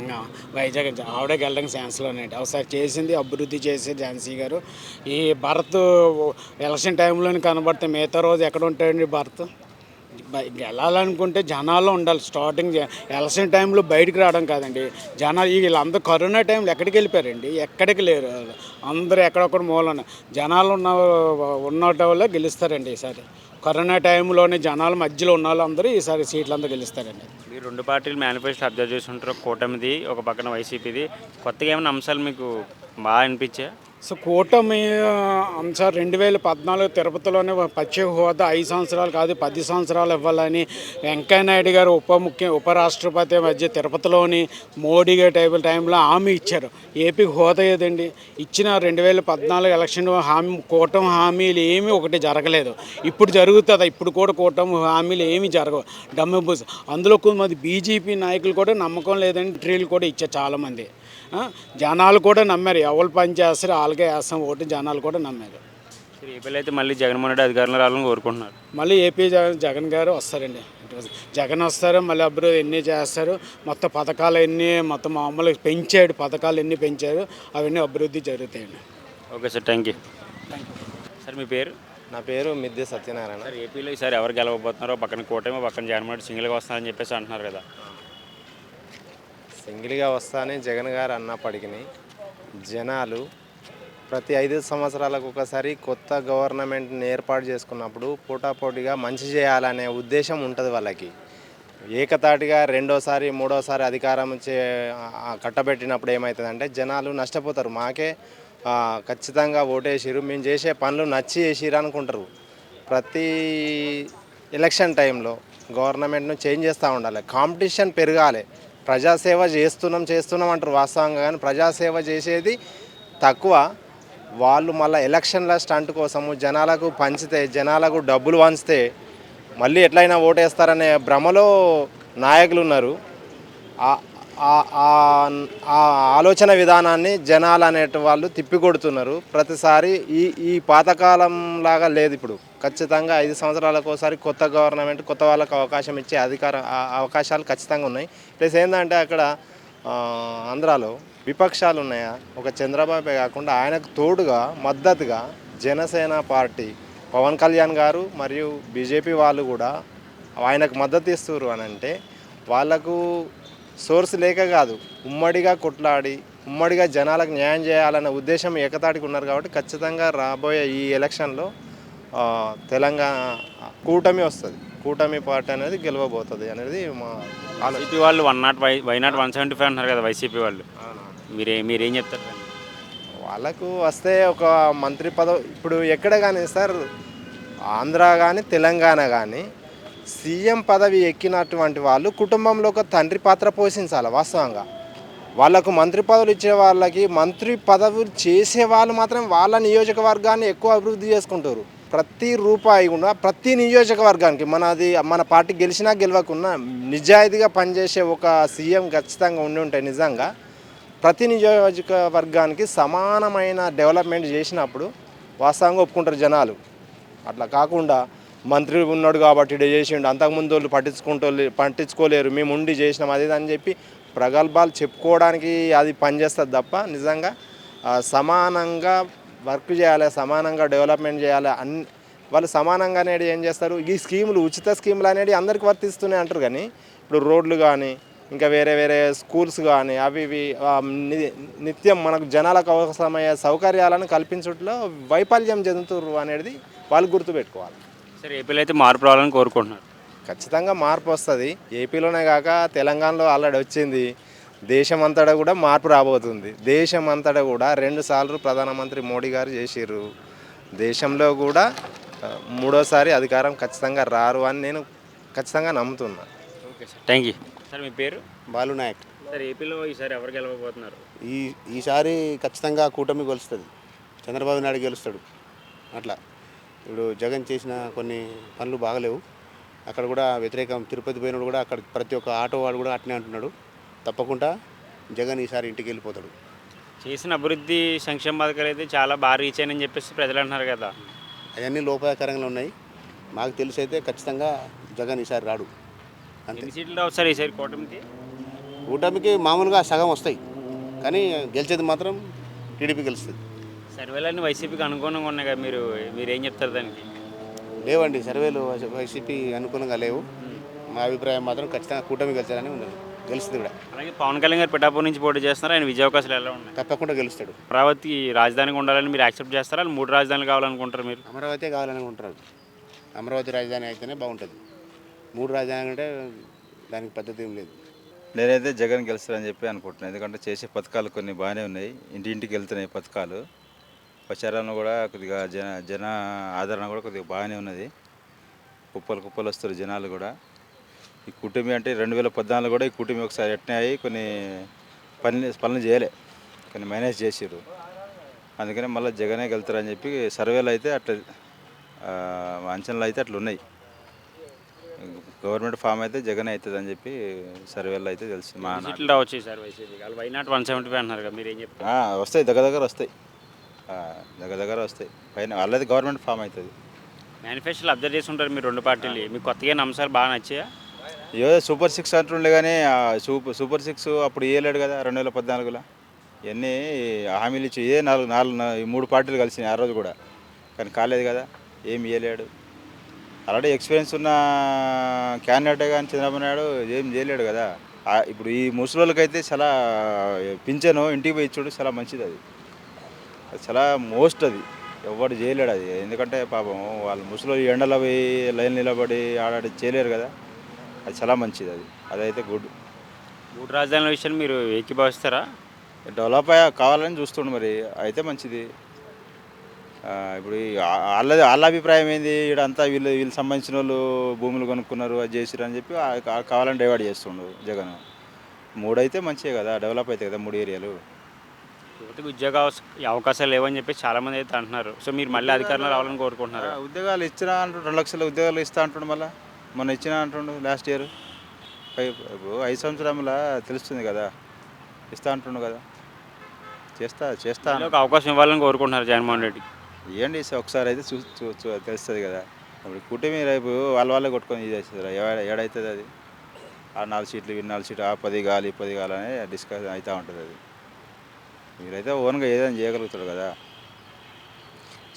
వైజాగ్ ఆవిడకి వెళ్ళడానికి ఛాన్స్లోనండి. ఒకసారి చేసింది, అభివృద్ధి చేసే ఝాన్సీ గారు. ఈ భరత్ ఎలక్షన్ టైంలోనే కనబడితే మిగతా రోజు ఎక్కడ ఉంటాడండి భరత్? గెలాలనుకుంటే జనాల్లో ఉండాలి. స్టార్టింగ్ ఎలక్షన్ టైంలో బయటకు రావడం కాదండి. వీళ్ళందరూ కరోనా టైంలో ఎక్కడికి వెళ్ళిపోయారండి? ఎక్కడికి లేరు. అందరూ ఎక్కడొక్కడ మూలన జనాలు ఉన్నట వల్ల గెలుస్తారండి ఈసారి. కరోనా టైంలోనే జనాల మధ్యలో ఉన్న వాళ్ళందరూ ఈసారి సీట్లందరూ గెలుస్తారండి. మీరు 2 పార్టీలు మేనిఫెస్టో అబ్జర్వ్ చేస్తుంటారు. కూటమిది ఒక పక్కన వైసీపీది. కొత్తగా ఏమైనా అంశాలు మీకు బాగా అనిపించా? సో కూటమి అంశాలు 2014 తిరుపతిలోనే ప్రత్యేక హోదా 5 సంవత్సరాలు కాదు 10 సంవత్సరాలు ఇవ్వాలని వెంకయ్యనాయుడు గారు ఉపరాష్ట్రపతి మధ్య తిరుపతిలోని మోడీ గారి టైంలో హామీ ఇచ్చారు. ఏపీకి హోదా ఏదండి ఇచ్చిన? 2014 ఎలక్షన్ కూటమి హామీలు ఏమీ ఒకటి జరగలేదు. ఇప్పుడు జరుగుతుంది. ఇప్పుడు కూడా కూటమి హామీలు ఏమీ జరగవు. డమ్మి బూస్. అందులో కొంతమంది బీజేపీ నాయకులు కూడా నమ్మకం లేదని ట్రీలు కూడా ఇచ్చారు చాలామంది. జనాలు కూడా నమ్మారు. ఎవరు పని చేస్తారు వాళ్ళకే వేస్తాం ఓటు, జనాలు కూడా నమ్మారు. ఏపీలో అయితే మళ్ళీ జగన్మోహన్ రెడ్డి అధికారంలో రావాలని కోరుకుంటున్నారు. మళ్ళీ ఏపీ జగన్ గారు వస్తారండి. జగన్ వస్తారు, మళ్ళీ అభివృద్ధి ఎన్ని చేస్తారు. మొత్తం పథకాలు ఎన్ని మొత్తం మామూలు పెంచాడు. పథకాలు ఎన్ని పెంచారు అవన్నీ అభివృద్ధి జరుగుతాయండి. Okay sir, thank you. Sir మీ పేరు? నా పేరు మిద్దె సత్యనారాయణ. సార్ ఏపీలో ఈసారి ఎవరు గెలవబోతున్నారో, పక్కన కూటమి పక్కన జగన్మోహన్ రెడ్డి సింగిల్గా వస్తారని చెప్పేసి అంటున్నారు కదా. సింగిల్గా వస్తానే జగన్ గారు అన్నప్పటికీ జనాలు ప్రతి 5 సంవత్సరాలకు ఒకసారి కొత్త గవర్నమెంట్ని ఏర్పాటు చేసుకున్నప్పుడు పోటాపోటీగా మంచి చేయాలనే ఉద్దేశం ఉంటుంది వాళ్ళకి. ఏకతాటిగా రెండోసారి మూడోసారి అధికారం కట్టబెట్టినప్పుడు ఏమవుతుందంటే జనాలు నష్టపోతారు. మాకే ఖచ్చితంగా ఓటేసిరు, మేము చేసే పనులు నచ్చి చేసిరు అనుకుంటారు. ప్రతి ఎలక్షన్ టైంలో గవర్నమెంట్ను చేంజ్ చేస్తూ ఉండాలి. కాంపిటీషన్ పెరగాలి. ప్రజాసేవ చేస్తున్నాం అంటారు వాస్తవంగా, కానీ ప్రజాసేవ చేసేది తక్కువ. వాళ్ళు మళ్ళీ ఎలక్షన్ల స్టంట్ కోసము జనాలకు పంచితే, జనాలకు డబ్బులు వంచితే మళ్ళీ ఎట్లయినా ఓటేస్తారనే భ్రమలో నాయకులు ఉన్నారు. ఆ ఆలోచన విధానాన్ని జనాలు అనే వాళ్ళు తిప్పికొడుతున్నారు. ప్రతిసారి ఈ పాతకాలం లాగా లేదు. ఇప్పుడు ఖచ్చితంగా 5 సంవత్సరాలకు ఒకసారి కొత్త గవర్నమెంట్, కొత్త వాళ్ళకు అవకాశం ఇచ్చే అవకాశాలు ఖచ్చితంగా ఉన్నాయి. ప్లస్ ఏంటంటే అక్కడ ఆంధ్రాలో విపక్షాలు ఉన్నాయా, ఒక చంద్రబాబే కాకుండా ఆయనకు తోడుగా మద్దతుగా జనసేన పార్టీ పవన్ కళ్యాణ్ గారు మరియు బీజేపీ వాళ్ళు కూడా ఆయనకు మద్దతు ఇస్తారు. అని అంటే వాళ్ళకు సోర్స్ లేక కాదు, ఉమ్మడిగా కొట్లాడి ఉమ్మడిగా జనాలకు న్యాయం చేయాలన్న ఉద్దేశం ఏకతాటికి ఉన్నారు. కాబట్టి ఖచ్చితంగా రాబోయే ఈ ఎలక్షన్లో తెలంగాణ కూటమి వస్తుంది. కూటమి పార్టీ అనేది గెలవబోతుంది అనేది మా వైసీపీ వాళ్ళు 105 175 అంటున్నారు కదా వైసీపీ వాళ్ళు. మీరేం చెప్తారు? వాళ్ళకు వస్తే ఒక మంత్రి పదవి ఇప్పుడు ఎక్కడ కానీ సార్, ఆంధ్ర కానీ తెలంగాణ కానీ సీఎం పదవి ఎక్కినటువంటి వాళ్ళు కుటుంబంలో ఒక తండ్రి పాత్ర పోషించాలి వాస్తవంగా. వాళ్ళకు మంత్రి పదవులు ఇచ్చే వాళ్ళకి మంత్రి పదవులు చేసే వాళ్ళు మాత్రం వాళ్ళ నియోజకవర్గాన్ని ఎక్కువ అభివృద్ధి చేసుకుంటారు. ప్రతి రూపాయి కూడా ప్రతి నియోజకవర్గానికి మన పార్టీ గెలిచినా గెలవకున్నా నిజాయితీగా పనిచేసే ఒక సీఎం ఖచ్చితంగా ఉండి ఉంటే నిజంగా ప్రతి నియోజకవర్గానికి సమానమైన డెవలప్మెంట్ చేసినప్పుడు వాస్తవంగా ఒప్పుకుంటారు జనాలు. అట్లా కాకుండా మంత్రి ఉన్నాడు కాబట్టి ఇడే చేసిండు, అంతకుముందు వాళ్ళు పట్టించుకోలేరు, మేము ఉండి చేసినాం అది అని చెప్పి ప్రగల్భాలు చెప్పుకోవడానికి అది పనిచేస్తుంది తప్ప నిజంగా సమానంగా వర్క్ చేయాలి, సమానంగా డెవలప్మెంట్ చేయాలి వాళ్ళు సమానంగా అనేది ఏం చేస్తారు, ఈ స్కీములు ఉచిత స్కీములు అనేది అందరికీ వర్తిస్తున్నాయి అంటారు. కానీ ఇప్పుడు రోడ్లు కానీ ఇంకా వేరే వేరే స్కూల్స్ కానీ అవి ఇవి నిత్యం మనకు జనాలకు అవసరమయ్యే సౌకర్యాలను కల్పించడంలో వైఫల్యం చెందుతున్నారు అనేది వాళ్ళు గుర్తుపెట్టుకోవాలి. సరే, ఏపీలో అయితే మార్పు రావాలని కోరుకుంటున్నారు. ఖచ్చితంగా మార్పు వస్తుంది. ఏపీలోనే కాక తెలంగాణలో ఆల్రెడీ వచ్చింది. దేశమంతటా కూడా మార్పు రాబోతుంది. దేశమంతటా కూడా 2 సార్లు ప్రధానమంత్రి మోడీ గారు చేసిర్రు. దేశంలో కూడా మూడోసారి అధికారం ఖచ్చితంగా రారు అని నేను ఖచ్చితంగా నమ్ముతున్నా. Okay sir, thank you. Sir మీ పేరు? బాలు నాయక్. సార్, ఏపీలో ఈసారి ఎవరు గెలవబోతున్నారు? ఈసారి ఖచ్చితంగా కూటమి గెలుస్తుంది, చంద్రబాబు నాయుడు గెలుస్తాడు. అట్లా ఇప్పుడు జగన్ చేసిన కొన్ని పనులు బాగలేవు, అక్కడ కూడా వ్యతిరేకం. తిరుపతి పోయినాడు కూడా అక్కడ ప్రతి ఒక్క ఆటో వాడు కూడా అట్నే అంటున్నాడు. తప్పకుండా జగన్ ఈసారి ఇంటికి వెళ్ళిపోతాడు. చేసిన అభివృద్ధి సంక్షేమ పథకాలు అయితే చాలా బాగా రీచ్ అయ్యని చెప్పేసి ప్రజలు అంటున్నారు కదా. అవన్నీ లోపాయకరంగా ఉన్నాయి. మాకు తెలిసి అయితే ఖచ్చితంగా జగన్ ఈసారి రాడు. అంతే. ఎన్ని సీట్లు రావు సార్ ఈసారి కూటమికి? కూటమికి మామూలుగా సగం వస్తాయి, కానీ గెలిచేది మాత్రం టీడీపీ గెలుస్తుంది. సర్వేలన్నీ వైసీపీకి అనుగుణంగా ఉన్నాయి కదా, మీరు ఏం చెప్తారు దానికి? లేవండి, సర్వేలు వైసీపీ అనుకూలంగా లేవు. మా అభిప్రాయం మాత్రం ఖచ్చితంగా కూటమి గెలిచాలని ఉన్నది, గెలుస్తుంది కూడా. అలాగే పవన్ కళ్యాణ్ గారు పిఠాపూర్ నుంచి పోటీ చేస్తున్నారు, ఆయన విజయ అవకాశాలు ఎలా ఉన్నాయి? తప్పకుండా గెలుస్తాడు. అమరావతి రాజధానిగా ఉండాలని మీరు యాక్సెప్ట్ చేస్తారా? 3 రాజధానులు కావాలనుకుంటారు మీరు? అమరావతి కావాలనుకుంటున్నారు. అమరావతి రాజధాని అయితేనే బాగుంటుంది. 3 రాజధాని అంటే దానికి పద్ధతి ఏం లేదు. నేనైతే జగన్ గెలుస్తారని చెప్పి అనుకుంటున్నాను. ఎందుకంటే చేసే పథకాలు కొన్ని బాగానే ఉన్నాయి, ఇంటింటికి వెళ్తున్నాయి పథకాలు. ప్రచారంలో కూడా కొద్దిగా జన ఆదరణ కూడా కొద్దిగా బాగానే ఉన్నది. కుప్పలు వస్తారు జనాలు కూడా. ఈ కూటమి అంటే 2014 కూడా ఈ కూటమి ఒకసారి ఎట్నే అయ్యి కొన్ని పనులు చేయలే, కొన్ని మేనేజ్ చేసిర్రు. అందుకని మళ్ళీ జగనే గెలుతారని చెప్పి సర్వేలు అయితే అట్లా అంచనాలు అయితే అట్లా ఉన్నాయి. గవర్నమెంట్ ఫామ్ అయితే జగన్ అవుతుంది అని చెప్పి సర్వేలు అయితే తెలుసు. మా సీట్లు రావచ్చు సార్ వైసీపీ వాళ్ళు. వైనాట్ 175 అన్నారు కదా, మీరు ఏం చెప్తారు? వస్తాయి, దగ్గర వస్తాయి పైన వాళ్ళది గవర్నమెంట్ ఫామ్ అవుతుంది. మేనిఫెస్టోలు అబ్జర్వ్ చేసి ఉంటారు మీరు 2 పార్టీలు. మీకు కొత్తగా అంశాలు బాగా నచ్చాయా? ఏదో సూపర్ 6 అంటుండే కానీ సూపర్ 6 అప్పుడు ఇవ్వలేడు కదా 2014లో. ఇవన్నీ హామీలు ఇచ్చి 3 పార్టీలు కలిసినాయి ఆ రోజు కూడా, కానీ కాలేదు కదా, ఏమి ఇవ్వలేడు. ఆల్రెడీ ఎక్స్పీరియన్స్ ఉన్న క్యాండిడేటే కానీ చంద్రబాబు నాయుడు ఏం చేయలేడు కదా. ఇప్పుడు ఈ ముసలోళ్ళకైతే చాలా పింఛను ఇంటికి పోయి ఇచ్చాడు, చాలా మంచిది. అది చాలా మోస్ట్, అది ఎవరు చేయలేడు అది. ఎందుకంటే పాపం వాళ్ళు ముసలి ఎండలో పోయి లైన్ నిలబడి ఆడాడి చేయలేరు కదా, అది చాలా మంచిది. అదైతే గుడ్. 3 రాజధానుల విషయాన్ని మీరు ఏకీభవిస్తారా? డెవలప్ కావాలని చూస్తుండు, మరి అయితే మంచిది. ఇప్పుడు వాళ్ళ అభిప్రాయం ఏంది, ఇడంతా వీళ్ళు సంబంధించిన వాళ్ళు భూములు కొనుక్కున్నారు, అది చేసిరు అని చెప్పి కావాలని డైవర్ట్ చేస్తుండు జగన్. 3 అయితే మంచిదే కదా, డెవలప్ అవుతాయి కదా 3 ఏరియాలు. యువతకు ఉద్యోగ అవకాశాలు లేవని చెప్పి చాలామంది అయితే అంటున్నారు. సో మీరు మళ్ళీ అధికారంలో రావాలని కోరుకుంటున్నారు? ఉద్యోగాలు ఇచ్చినా అంటుండు, 2 లక్షల ఉద్యోగాలు ఇస్తా అంటుండు. మళ్ళీ మొన్న ఇచ్చినా అంటుండు లాస్ట్ ఇయర్. ఇప్పుడు 5 సంవత్సరంలో తెలుస్తుంది కదా, ఇస్తా అంటుండు కదా. చేస్తా ఒక అవకాశం ఇవ్వాలని కోరుకుంటున్నారు జగన్మోహన్ రెడ్డి. ఇవ్వండి ఒకసారి అయితే తెలుస్తుంది కదా. ఇప్పుడు కూటమి రేపు వాళ్ళే కొట్టుకొని ఇది చేస్తుంది, ఏడవుతుంది అది. ఆ 4 సీట్లు 4 సీట్లు, ఆ 10 కావాలి అని డిస్కస్ అవుతూ ఉంటుంది. అది మీరైతే ఓన్గా ఏదైనా చేయగలుగుతారు కదా,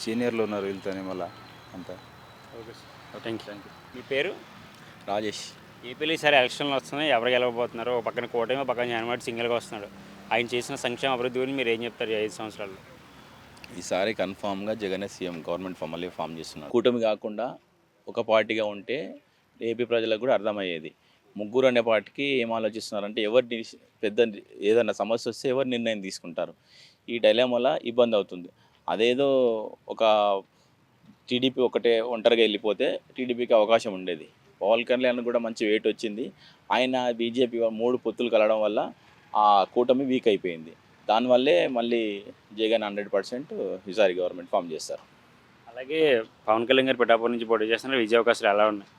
సీనియర్లు ఉన్నారు వీళ్ళతోనే మళ్ళీ అంతా. Okay sir, thank you. మీ పేరు? రాజేష్. ఏపీలో ఈసారి ఎలక్షన్లు వస్తున్నాయి, ఎవరు గెలవబోతున్నారు? ఒక పక్కన కూటమి, ఒక పక్కన జగన్మోహన్ సింగిల్గా వస్తున్నాడు. ఆయన చేసిన సంక్షేమ అభివృద్ధి గురించి మీరు ఏం చెప్తారు? 5 సంవత్సరాలు ఈసారి కన్ఫామ్గా జగనే సీఎం, గవర్నమెంట్ మళ్ళీ ఫామ్ చేస్తున్నారు. కూటమి కాకుండా ఒక పార్టీగా ఉంటే ఏపీ ప్రజలకు కూడా అర్థమయ్యేది. ముగ్గురు అనే పార్టీకి ఏం ఆలోచిస్తున్నారంటే ఎవరు పెద్ద ఏదైనా సమస్య వస్తే ఎవరు నిర్ణయం తీసుకుంటారు. ఈ డైలామా వల్ల ఇబ్బంది అవుతుంది. అదేదో ఒక టీడీపీ ఒకటే ఒంటరిగా వెళ్ళిపోతే టీడీపీకి అవకాశం ఉండేది. పవన్ కళ్యాణ్ కూడా మంచి వెయిట్ వచ్చింది. ఆయన బీజేపీ 3 పొత్తులు కలవడం వల్ల ఆ కూటమి వీక్ అయిపోయింది. దానివల్లే మళ్ళీ జగన్ 100% ఈసారి గవర్నమెంట్ ఫామ్ చేస్తారు. అలాగే పవన్ కళ్యాణ్ గారు పిఠాపురం నుంచి పోటీ చేస్తున్నారు. విజయ అవకాశాలు ఎలా ఉన్నాయి?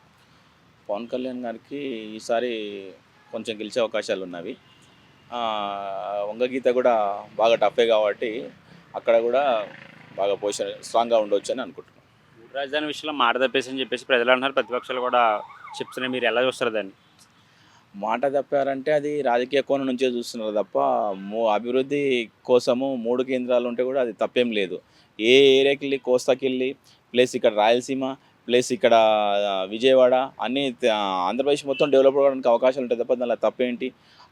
పవన్ కళ్యాణ్ గారికి ఈసారి కొంచెం గెలిచే అవకాశాలు ఉన్నవి. వంగగీత కూడా బాగా టఫే కాబట్టి అక్కడ కూడా బాగా పొజిషన్ స్ట్రాంగ్గా ఉండొచ్చు అని అనుకుంటున్నాను. మూడు రాజధాని విషయంలో మాట తప్పేసి అని చెప్పేసి ప్రజలు అంటున్నారు, ప్రతిపక్షాలు కూడా చెప్తున్నాయి. మీరు ఎలా చూస్తారు దాన్ని? మాట తప్పారంటే అది రాజకీయ కోణం నుంచే చూస్తున్నారు తప్ప అభివృద్ధి కోసము 3 కేంద్రాలు ఉంటే కూడా అది తప్పేం లేదు. ఏ ఏరియాకి వెళ్ళి కోస్తాకి వెళ్ళి ప్లస్ ఇక్కడ రాయలసీమ ప్లస్ ఇక్కడ విజయవాడ అన్నీ ఆంధ్రప్రదేశ్ మొత్తం డెవలప్ అవ్వడానికి అవకాశాలు ఉంటాయి తప్ప దానిలో తప్పేంటి?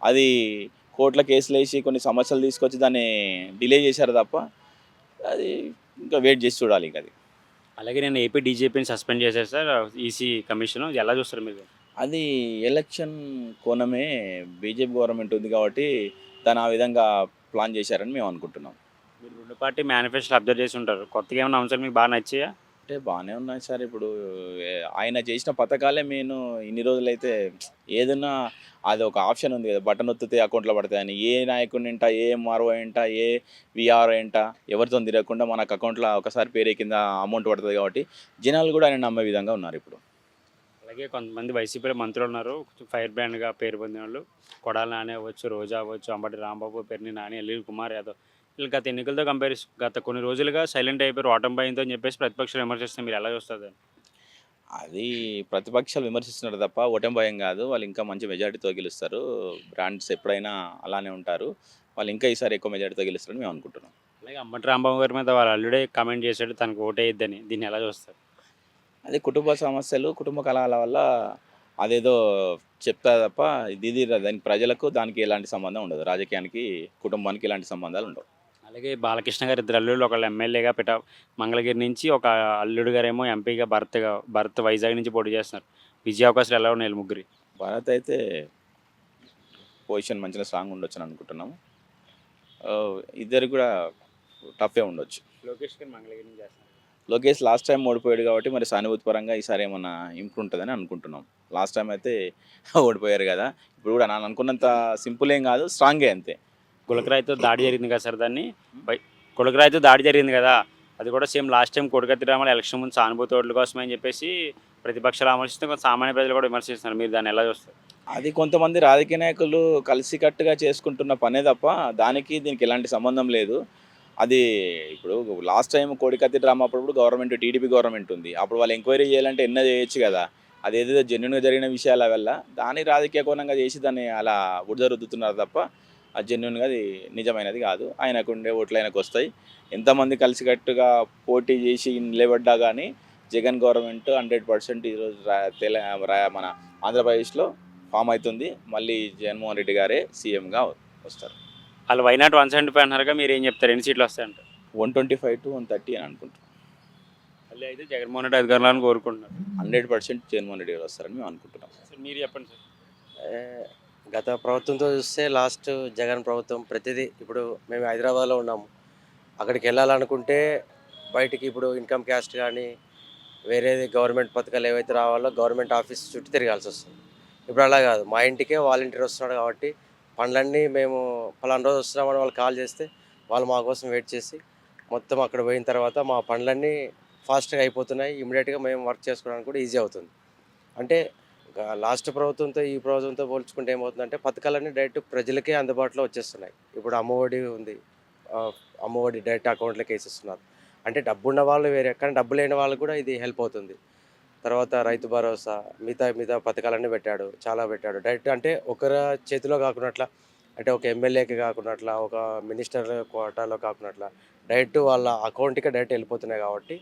అది కోర్టుల కేసులు వేసి కొన్ని సమస్యలు తీసుకొచ్చి దాన్ని డిలే చేశారు తప్ప అది ఇంకా వెయిట్ చేసి చూడాలి ఇంకా అది. అలాగే నేను ఏపీ డీజీపీని సస్పెండ్ చేశారు సార్ ఈసీ కమిషన్. ఎలా చూస్తారు మీరు? అది ఎలక్షన్ కోణమే. బీజేపీ గవర్నమెంట్ ఉంది కాబట్టి దాన్ని ఆ విధంగా ప్లాన్ చేశారని మేము అనుకుంటున్నాం. మీరు రెండు పార్టీ మేనిఫెస్టోలు అబ్జర్వ్ చేసి ఉంటారు. కొత్తగా ఏమైనా అంశాలు మీకు బాగా నచ్చాయా? అంటే బాగానే ఉన్నాయి సార్. ఇప్పుడు ఆయన చేసిన పథకాలే నేను ఇన్ని రోజులైతే ఏదన్నా అది ఒక ఆప్షన్ ఉంది కదా, బటన్ ఒత్తితే అకౌంట్లో పడతాయని. ఏ నాయకుడిని ఏంట, ఏ ఎంఆర్ఓ ఏంట, ఏ విఆర్ఓ ఏంట ఎవరితో తిరగకుండా మనకు అకౌంట్లో ఒకసారి పేరే కింద అమౌంట్ పడుతుంది కాబట్టి జనాలు కూడా ఆయన నమ్మే విధంగా ఉన్నారు ఇప్పుడు. అలాగే కొంతమంది వైసీపీలో మంత్రులు ఉన్నారు, ఫైర్ బ్రాండ్గా పేరు పొందిన వాళ్ళు. కొడాలి నాని అవ్వచ్చు, రోజా అవ్వచ్చు, అంబటి రాంబాబు, పెర్ని నాని, ఎల్లి కుమార్ యాదవ్. వీళ్ళు గత ఎన్నికలతో గత కొన్ని రోజులుగా సైలెంట్ అయిపోయారు, ఓటమి భయంతో అని చెప్పేసి ప్రతిపక్షాలు విమర్శిస్తే మీరు ఎలా చూస్తారు? అది ప్రతిపక్షాలు విమర్శిస్తున్నారు తప్ప ఓటమి భయం కాదు. వాళ్ళు ఇంకా మంచి మెజారిటీతో గెలుస్తారు. బ్రాండ్స్ ఎప్పుడైనా అలానే ఉంటారు. వాళ్ళు ఇంకా ఈసారి ఎక్కువ మెజారిటీతో గెలుస్తారని మేము అనుకుంటున్నాం. అలాగే అంబటి రాంబాబు గారి మీద వాళ్ళ అల్లుడే కామెంట్ చేశాడు తనకు ఓటేయద్దని. దీన్ని ఎలా చూస్తారు? అది కుటుంబ సమస్యలు, కుటుంబ కలహాల వల్ల అదేదో చెప్తా తప్ప దానికి ప్రజలకు దానికి ఎలాంటి సంబంధం ఉండదు. రాజకీయానికి కుటుంబానికి ఎలాంటి సంబంధాలు ఉండవు. అలాగే బాలకృష్ణ గారు ఇద్దరు అల్లుళ్ళు, ఒకళ్ళు ఎమ్మెల్యేగా మంగళగిరి నుంచి, ఒక అల్లుడు గారేమో ఎంపీగా భరత్ వైజాగ్ నుంచి పోటీ చేస్తున్నారు. విజయ అవకాశాలు ఎలా ఉన్నాయి ముగ్గురి? భారత్ అయితే పొజిషన్ మంచిగా స్ట్రాంగ్ ఉండొచ్చు అని అనుకుంటున్నాము. ఇద్దరు కూడా టఫే ఉండొచ్చు. లోకేష్ గారు మంగళగిరి నుంచి చేస్తున్నారు. లోకేష్ లాస్ట్ టైం ఓడిపోయాడు కాబట్టి మరి సానుభూతి పరంగా ఈసారి ఏమన్నా ఇంప్రూవ్ ఉంటుందని అనుకుంటున్నాం. లాస్ట్ టైం అయితే ఓడిపోయారు కదా, ఇప్పుడు కూడా నేను అనుకున్నంత సింపుల్ ఏం కాదు, స్ట్రాంగే అంతే. గులకరాయితో దాడి జరిగింది కదా సార్, దాన్ని గులకరాయితో దాడి జరిగింది కదా, అది కూడా సేమ్ లాస్ట్ టైం కొడుకత్తి రామాల ఎలక్షన్ ముందు సానుభూతి ఓట్ల కోసమే అని చెప్పేసి ప్రతిపక్షాలు విమర్శిస్తే కొంత సామాన్య ప్రజలు కూడా విమర్శిస్తున్నారు. మీరు దాన్ని ఎలా చూస్తారు? అది కొంతమంది రాజకీయ నాయకులు కలిసికట్టుగా చేసుకుంటున్న పనే తప్ప దానికి దీనికి ఎలాంటి సంబంధం లేదు. అది ఇప్పుడు లాస్ట్ టైం కోడికత్తి డ్రామా అప్పుడు గవర్నమెంట్ టీడీపీ గవర్నమెంట్ ఉంది. అప్పుడు వాళ్ళు ఎంక్వైరీ చేయాలంటే ఎన్నో చేయొచ్చు కదా. అదేదో జెన్యున్గా జరిగిన విషయాల వల్ల దాన్ని రాజకీయ కోణంగా చేసి దాన్ని అలా బురద రుద్దుతున్నారు తప్ప అది జెన్యున్గా అది నిజమైనది కాదు. ఆయనకు ఉండే ఓట్లు ఆయనకు వస్తాయి. ఎంతమంది కలిసికట్టుగా పోటీ చేసి నిలబడ్డా కానీ జగన్ గవర్నమెంట్ 100% ఈరోజు మన ఆంధ్రప్రదేశ్లో ఫామ్ అవుతుంది. మళ్ళీ జగన్మోహన్ రెడ్డి గారే సీఎంగా వస్తారు. వాళ్ళు వైనాట్ 175 అన్నారుగా, మీరు ఏం చెప్తారు? ఎన్ని సీట్లు వస్తాయంట? 125 to 130 అని అనుకుంటున్నాం. మళ్ళీ అయితే జగన్మోహన్ రెడ్డి అధికారులను కోరుకుంటున్నారు. 100% జగన్మోహన్ రెడ్డి గారు వస్తారని మేము అనుకుంటున్నాం. సార్ మీరు చెప్పండి సార్. గత ప్రభుత్వంతో చూస్తే లాస్ట్ జగన్ ప్రభుత్వం ప్రతిదీ, ఇప్పుడు మేము హైదరాబాద్లో ఉన్నాము, అక్కడికి వెళ్ళాలనుకుంటే బయటికి ఇప్పుడు ఇన్కమ్ క్యాస్ట్ కానీ వేరేది గవర్నమెంట్ పథకాలు ఏవైతే రావాలో గవర్నమెంట్ ఆఫీస్ చుట్టూ తిరగాల్సి వస్తుంది. ఇప్పుడు అలా కాదు, మా ఇంటికే వాలంటీర్ వస్తున్నాడు కాబట్టి పనులన్నీ మేము పలానా రోజు వస్తున్నామని వాళ్ళు కాల్ చేస్తే వాళ్ళు మా కోసం వెయిట్ చేసి మొత్తం అక్కడ పోయిన తర్వాత మా పనులన్నీ ఫాస్ట్గా అయిపోతున్నాయి. ఇమీడియట్గా మేము వర్క్ చేసుకోవడానికి కూడా ఈజీ అవుతుంది. అంటే లాస్ట్ ప్రభుత్వంతో ఈ ప్రభుత్వంతో పోల్చుకుంటే ఏమవుతుందంటే పథకాలన్నీ డైరెక్ట్ ప్రజలకే అందుబాటులో వచ్చేస్తున్నాయి. ఇప్పుడు అమ్మఒడి ఉంది, అమ్మఒడి డైరెక్ట్ అకౌంట్లోకి వేసేస్తున్నారు. అంటే డబ్బు ఉన్న వాళ్ళు వేరే, కానీ డబ్బు లేని వాళ్ళకు కూడా ఇది హెల్ప్ అవుతుంది. తర్వాత రైతు భరోసా, మిగతా పథకాలన్నీ పెట్టాడు, చాలా పెట్టాడు డైరెక్ట్. అంటే ఒకరి చేతిలో కాకున్నట్ల, అంటే ఒక ఎమ్మెల్యేకి కాకున్నట్ల, ఒక మినిస్టర్ కోటాలో కాకున్నట్ల డైరెక్ట్ వాళ్ళ అకౌంట్కి డైరెక్ట్ వెళ్ళిపోతున్నాయి. కాబట్టి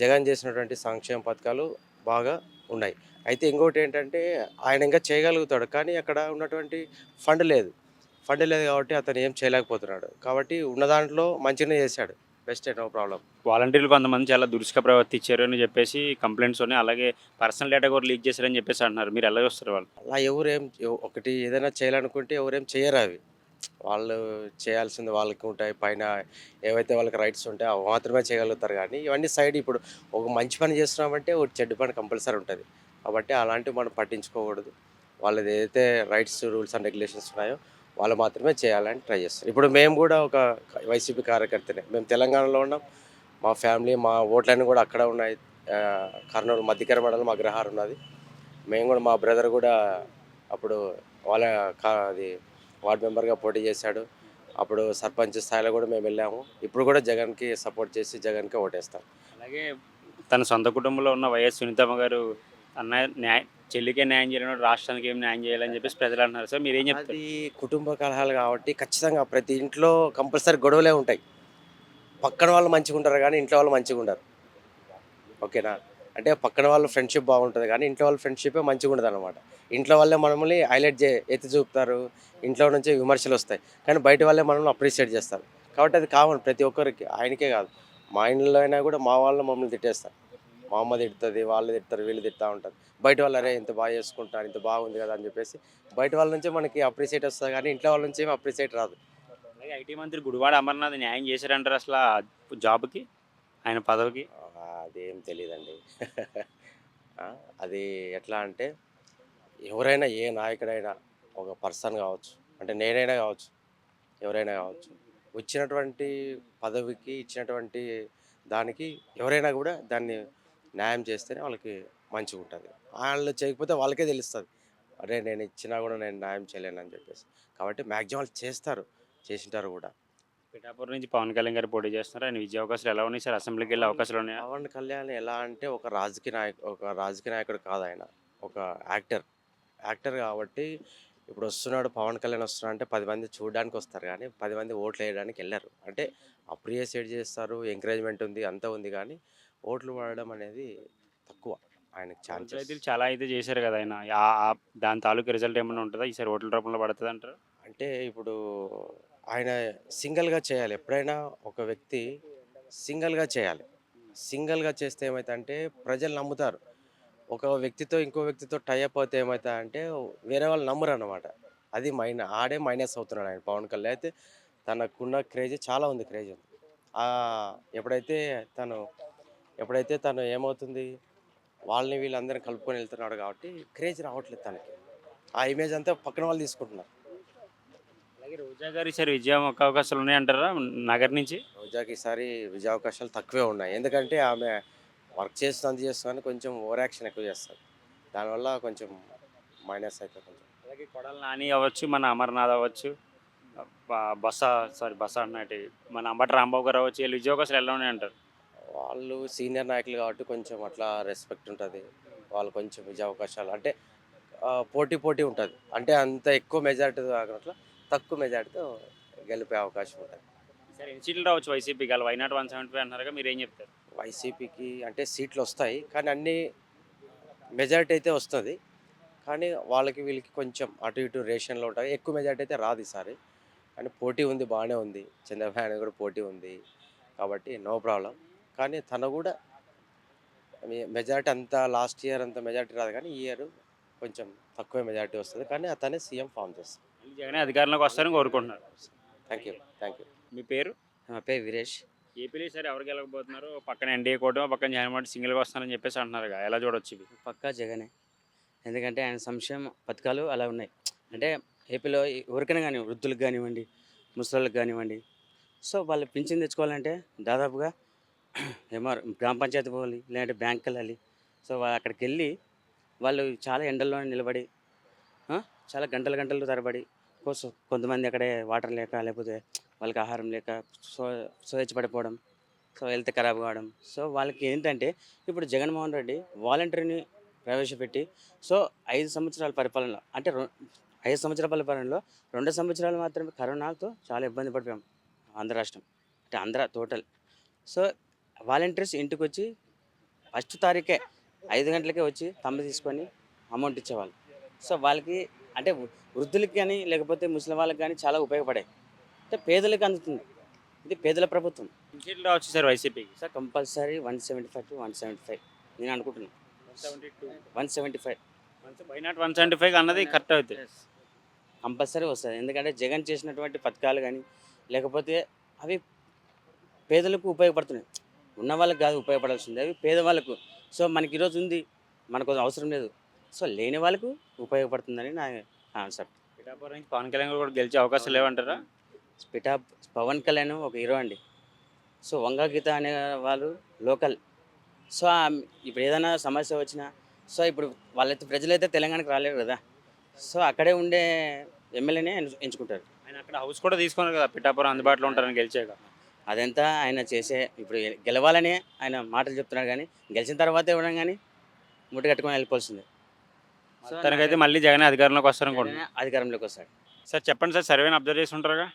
జగన్ చేసినటువంటి సంక్షేమ పథకాలు బాగా ఉన్నాయి. అయితే ఇంకోటి ఏంటంటే ఆయన ఇంకా చేయగలుగుతాడు, కానీ అక్కడ ఉన్నటువంటి ఫండ్ లేదు కాబట్టి అతను ఏం చేయలేకపోతున్నాడు. కాబట్టి ఉన్న దాంట్లో మంచిగానే చేశాడు, బెస్ట్, నో ప్రాబ్లం. వాలంటీర్లు కొంతమంది చాలా దురుసుగా ప్రవర్తించారు అని చెప్పేసి కంప్లైంట్స్ ఉన్నాయి. అలాగే పర్సనల్ డేటా కూడా లీక్ చేశారని చెప్పేసి అంటున్నారు. మీరు ఎలా చూస్తారు? వాళ్ళు అలా ఒకటి ఏదైనా చేయాలనుకుంటే ఎవరేం చేయరు. అవి వాళ్ళు చేయాల్సింది వాళ్ళకి ఉంటాయి, పైన ఏవైతే వాళ్ళకి రైట్స్ ఉంటాయో అవి మాత్రమే చేయగలుగుతారు. కానీ ఇవన్నీ సైడ్ ఇప్పుడు ఒక మంచి పని చేస్తున్నామంటే ఒక చెడ్డ పని కంపల్సరీ ఉంటుంది. కాబట్టి అలాంటివి మనం పట్టించుకోకూడదు. వాళ్ళది ఏదైతే రైట్స్, రూల్స్ అండ్ రెగ్యులేషన్స్ ఉన్నాయో వాళ్ళు మాత్రమే చేయాలని ట్రై చేస్తారు. ఇప్పుడు మేము కూడా ఒక వైసీపీ కార్యకర్తనే. మేము తెలంగాణలో ఉన్నాం. మా ఫ్యామిలీ, మా ఓట్లన్నీ కూడా అక్కడ ఉన్నాయి. కర్నూలు మధ్యకర మండలం అగ్రహారం ఉన్నది. మేము కూడా, మా బ్రదర్ కూడా అప్పుడు వాళ్ళ అది వార్డ్ మెంబర్గా పోటీ చేశాడు. అప్పుడు సర్పంచ్ స్థాయిలో కూడా మేము వెళ్ళాము. ఇప్పుడు కూడా జగన్కి సపోర్ట్ చేసి జగన్కి ఓటేస్తాం. అలాగే తన సొంత కుటుంబంలో ఉన్న వైఎస్ సునీతమ్మ గారు చెల్లికే న్యాయం చేయడం, రాష్ట్రానికి ఏం న్యాయం చేయాలని చెప్పేసి ప్రజలు అంటున్నారు. సార్ మీరేం చెప్తారు? అది కుటుంబ కలహాలు కాబట్టి ఖచ్చితంగా ప్రతి ఇంట్లో కంపల్సరీ గొడవలే ఉంటాయి. పక్కన వాళ్ళు మంచిగా ఉంటారు కానీ ఇంట్లో వాళ్ళు మంచిగా ఉండరు. ఓకేనా? అంటే పక్కన వాళ్ళు ఫ్రెండ్షిప్ బాగుంటుంది కానీ ఇంట్లో వాళ్ళ ఫ్రెండ్షిపే మంచిగా ఉండదు అనమాట. ఇంట్లో వాళ్ళే మనల్ని హైలైట్ ఎత్తి చూపుతారు, ఇంట్లో నుంచి విమర్శలు వస్తాయి, కానీ బయట వాళ్ళే మనల్ని అప్రిషియేట్ చేస్తారు. కాబట్టి అది కామన్ ప్రతి ఒక్కరికి, ఆయనకే కాదు. మా ఇంట్లో అయినా కూడా మా వాళ్ళు మమ్మల్ని తిట్టేస్తారు. మా అమ్మ తిడుతుంది, వాళ్ళు తిడతారు, వీళ్ళు తిడతా ఉంటారు. బయట వాళ్ళు అరే ఇంత బాగా చేసుకుంటారు, ఇంత బాగుంది కదా అని చెప్పేసి బయట వాళ్ళ నుంచే మనకి అప్రిషియేట్ వస్తుంది కానీ ఇంట్లో వాళ్ళ నుంచి ఏమి అప్రిషియేట్ రాదు. అలాగే ఐటీ మంత్రి గుడివాడ అమర్నాథ్ న్యాయం చేశారంటారు అసలు ఆ జాబ్కి, ఆయన పదవికి? అదేం తెలియదండి. అది ఎట్లా అంటే ఎవరైనా, ఏ నాయకుడైనా, ఒక పర్సన్ కావచ్చు, అంటే నేనైనా కావచ్చు, ఎవరైనా కావచ్చు, వచ్చినటువంటి పదవికి, ఇచ్చినటువంటి దానికి ఎవరైనా కూడా దాన్ని న్యాయం చేస్తేనే వాళ్ళకి మంచిగా ఉంటుంది. వాళ్ళు చేయకపోతే వాళ్ళకే తెలుస్తుంది, అరే నేను ఇచ్చినా కూడా నేను న్యాయం చేయలేనని చెప్పేసి. కాబట్టి మ్యాక్సిమం వాళ్ళు చేస్తారు, చేసింటారు కూడా. పిఠాపురం నుంచి పవన్ కళ్యాణ్ గారు పోటీ చేస్తున్నారు. ఆయన విజయ అవకాశాలు ఎలా ఉన్నాయి సార్? అసెంబ్లీకి వెళ్ళే అవకాశాలు ఉన్నాయా? పవన్ కళ్యాణ్ ఎలా అంటే ఒక రాజకీయ నాయకుడు కాదు ఆయన, ఒక యాక్టర్ కాబట్టి ఇప్పుడు వస్తున్నాడు పవన్ కళ్యాణ్ వస్తున్నాడు అంటే 10 మంది చూడడానికి వస్తారు కానీ 10 మంది ఓట్లు వేయడానికి వెళ్ళరు. అంటే అప్రిషియేట్ చేస్తారు, ఎంకరేజ్మెంట్ ఉంది, అంతా ఉంది, కానీ ఓట్లు పడడం అనేది తక్కువ ఆయనకి ఛాన్సెస్. పంచాయతీలు చాలా అయితే చేశారు కదా ఆయన. దాని తాలూకు రిజల్ట్ ఏమైనా ఉంటుందా ఈసారి? ఓట్ల రూపంలో పడుతుంది అంటారు? అంటే ఇప్పుడు ఆయన సింగిల్గా చేయాలి. ఎప్పుడైనా ఒక వ్యక్తి సింగిల్గా చేయాలి. సింగిల్గా చేస్తే ఏమవుతుందంటే ప్రజలు నమ్ముతారు. ఒక వ్యక్తితో ఇంకో వ్యక్తితో టైఅప్ అయితే ఏమవుతుందంటే వేరే వాళ్ళు నమ్మరు అన్నమాట. అది ఆడే మైనస్ అవుతున్నాడు ఆయన పవన్ కళ్యాణ్. అయితే తనకున్న క్రేజ్ చాలా ఉంది, క్రేజ్ ఉంది. ఎప్పుడైతే తను ఎప్పుడైతే తను ఏమవుతుంది, వాళ్ళని వీళ్ళందరినీ కలుపుకొని వెళ్తున్నాడు కాబట్టి క్రేజ్ రావట్లేదు తనకి. ఆ ఇమేజ్ అంతా పక్కన వాళ్ళు తీసుకుంటున్నారు. అలాగే రోజా గారు ఈసారి విజయ అవకాశాలు ఉన్నాయంటారా నగర్ నుంచి? రోజాకి ఈసారి విజయ అవకాశాలు తక్కువే ఉన్నాయి. ఎందుకంటే ఆమె వర్క్ చేస్తుంది కొంచెం ఓవర్ యాక్షన్ ఎక్కువ చేస్తుంది. దానివల్ల కొంచెం మైనస్ అయితే కొంచెం. అలాగే కొడాలి నాని అవ్వచ్చు, మన అమర్నాథ్ అవ్వచ్చు, బస్స అన్నట్టు మన అంబటి రాంబాబు గారు అవ్వచ్చు, వీళ్ళు విజయ అవకాశాలు ఎలా ఉన్నాయంటారు? వాళ్ళు సీనియర్ నాయకులు కాబట్టి కొంచెం అట్లా రెస్పెక్ట్ ఉంటుంది. వాళ్ళు కొంచెం విజయ అవకాశాలు అంటే పోటీ ఉంటుంది. అంటే అంత ఎక్కువ మెజారిటీ కాకుండా తక్కువ మెజారిటీతో గెలిపే అవకాశం ఉంటుంది. సరే ఎన్ని సీట్లు రావచ్చు వైసీపీకి? అలా వైనాట్ 175 అంటున్నారు, మీరు ఏం చెప్తారు? వైసీపీకి అంటే సీట్లు వస్తాయి కానీ అన్ని మెజారిటీ అయితే వస్తుంది, కానీ వాళ్ళకి వీళ్ళకి కొంచెం అటు ఇటు రేషన్లో ఉంటాయి. ఎక్కువ మెజారిటీ అయితే రాదు ఈసారి. కానీ పోటీ ఉంది, బాగానే ఉంది. చంద్రబాబు కూడా పోటీ ఉంది కాబట్టి నో ప్రాబ్లం. కానీ తను కూడా మెజారిటీ అంత లాస్ట్ ఇయర్ అంత మెజారిటీ రాదు, కానీ ఈ ఇయర్ కొంచెం తక్కువ మెజారిటీ వస్తుంది, కానీ అతనే సీఎం ఫామ్ చేస్తాడు. జగన్ అధికారంలోకి వస్తారని కోరుకుంటున్నారు. Thank you. మీ పేరు? నా పేరు వీరేష్. ఏపీలో సరే ఎవరు గెలవబోతున్నారు? పక్కన ఎన్డీఏ కూటమి, పక్కన జగన్మోహన్ సింగిల్గా వస్తానని చెప్పేసి అంటున్నారు, ఎలా చూడొచ్చు ఇవి? పక్కా జగనే. ఎందుకంటే ఆయన సంక్షేమ పథకాలు అలా ఉన్నాయి. అంటే ఏపీలో ఎవరికైనా కానీ, వృద్ధులకు కానివ్వండి, ముసలిళ్ళకి కానివ్వండి, సో వాళ్ళు పింఛన్ తెచ్చుకోవాలంటే దాదాపుగా గ్రామ పంచాయతీ పోవాలి, లేదంటే బ్యాంక్కి వెళ్ళాలి. సో అక్కడికి వెళ్ళి వాళ్ళు చాలా ఎండల్లో నిలబడి చాలా గంటలు తరబడి కోసం, కొంతమంది అక్కడే వాటర్ లేక, లేకపోతే వాళ్ళకి ఆహారం లేక స్వేచ్ఛ పడిపోవడం, సో హెల్త్ ఖరాబ్ కావడం. సో వాళ్ళకి ఏంటంటే ఇప్పుడు జగన్మోహన్ రెడ్డి వాలంటీర్ని ప్రవేశపెట్టి, సో 5 సంవత్సరాల పరిపాలనలో, అంటే 5 సంవత్సరాల పరిపాలనలో 2 సంవత్సరాలు మాత్రమే కరోనాతో చాలా ఇబ్బంది పడిపోయాం ఆంధ్ర రాష్ట్రం, అంటే ఆంధ్ర టోటల్. సో వాలంటీర్స్ ఇంటికి వచ్చి ఫస్ట్ తారీఖే 5 గంటలకే వచ్చి తమ్మ తీసుకొని అమౌంట్ ఇచ్చేవాళ్ళు. సో వాళ్ళకి అంటే వృద్ధులకి కానీ, లేకపోతే ముసలి వాళ్ళకి కానీ చాలా ఉపయోగపడాయి. అంటే పేదలకు అందుతుంది. ఇది పేదల ప్రభుత్వం. సీట్లు రావచ్చు సార్ వైసీపీకి? సార్ కంపల్సరీ 175 to 175 నేను అనుకుంటున్నాను. 175. వైనాట్ 175 అన్నది కరెక్ట్ అవుతుంది. కంపల్సరీ వస్తుంది. ఎందుకంటే జగన్ చేసినటువంటి పథకాలు కానీ లేకపోతే అవి పేదలకు ఉపయోగపడుతున్నాయి. ఉన్న వాళ్ళకి కాదు ఉపయోగపడాల్సింది, అవి పేదవాళ్ళకు. సో మనకి ఈరోజు ఉంది, మనకు అవసరం లేదు. సో లేని వాళ్ళకు ఉపయోగపడుతుందని నా కాన్సెప్ట్. పిఠాపురం నుంచి పవన్ కళ్యాణ్ కూడా గెలిచే అవకాశాలు లేవంటారా? పిఠా పవన్ కళ్యాణ్ ఒక హీరో అండి. సో వంగ గీత అనే వాళ్ళు లోకల్. సో ఇప్పుడు ఏదైనా సమస్య వచ్చినా సో ఇప్పుడు వాళ్ళైతే ప్రజలైతే తెలంగాణకు రాలేరు కదా. సో అక్కడే ఉండే ఎమ్మెల్యేనే ఎంచుకుంటారు. ఆయన అక్కడ హౌస్ కూడా తీసుకున్నారు కదా, పిఠాపురం అందుబాటులో ఉంటారని గెలిచాక. అదంతా ఆయన చేసే ఇప్పుడు గెలవాలనే ఆయన మాటలు చెప్తున్నారు, కానీ గెలిచిన తర్వాత ఇవ్వడం కానీ ముట్టు కట్టుకొని వెళ్ళిపోవాల్సిందే. సో తనకైతే మళ్ళీ జగన్ అధికారంలోకి వస్తారనుకుంటున్నాను. అధికారంలోకి వస్తాడు. సార్ చెప్పండి సార్, సర్వేని అబ్జర్వ్ చేసి ఉంటారుగా.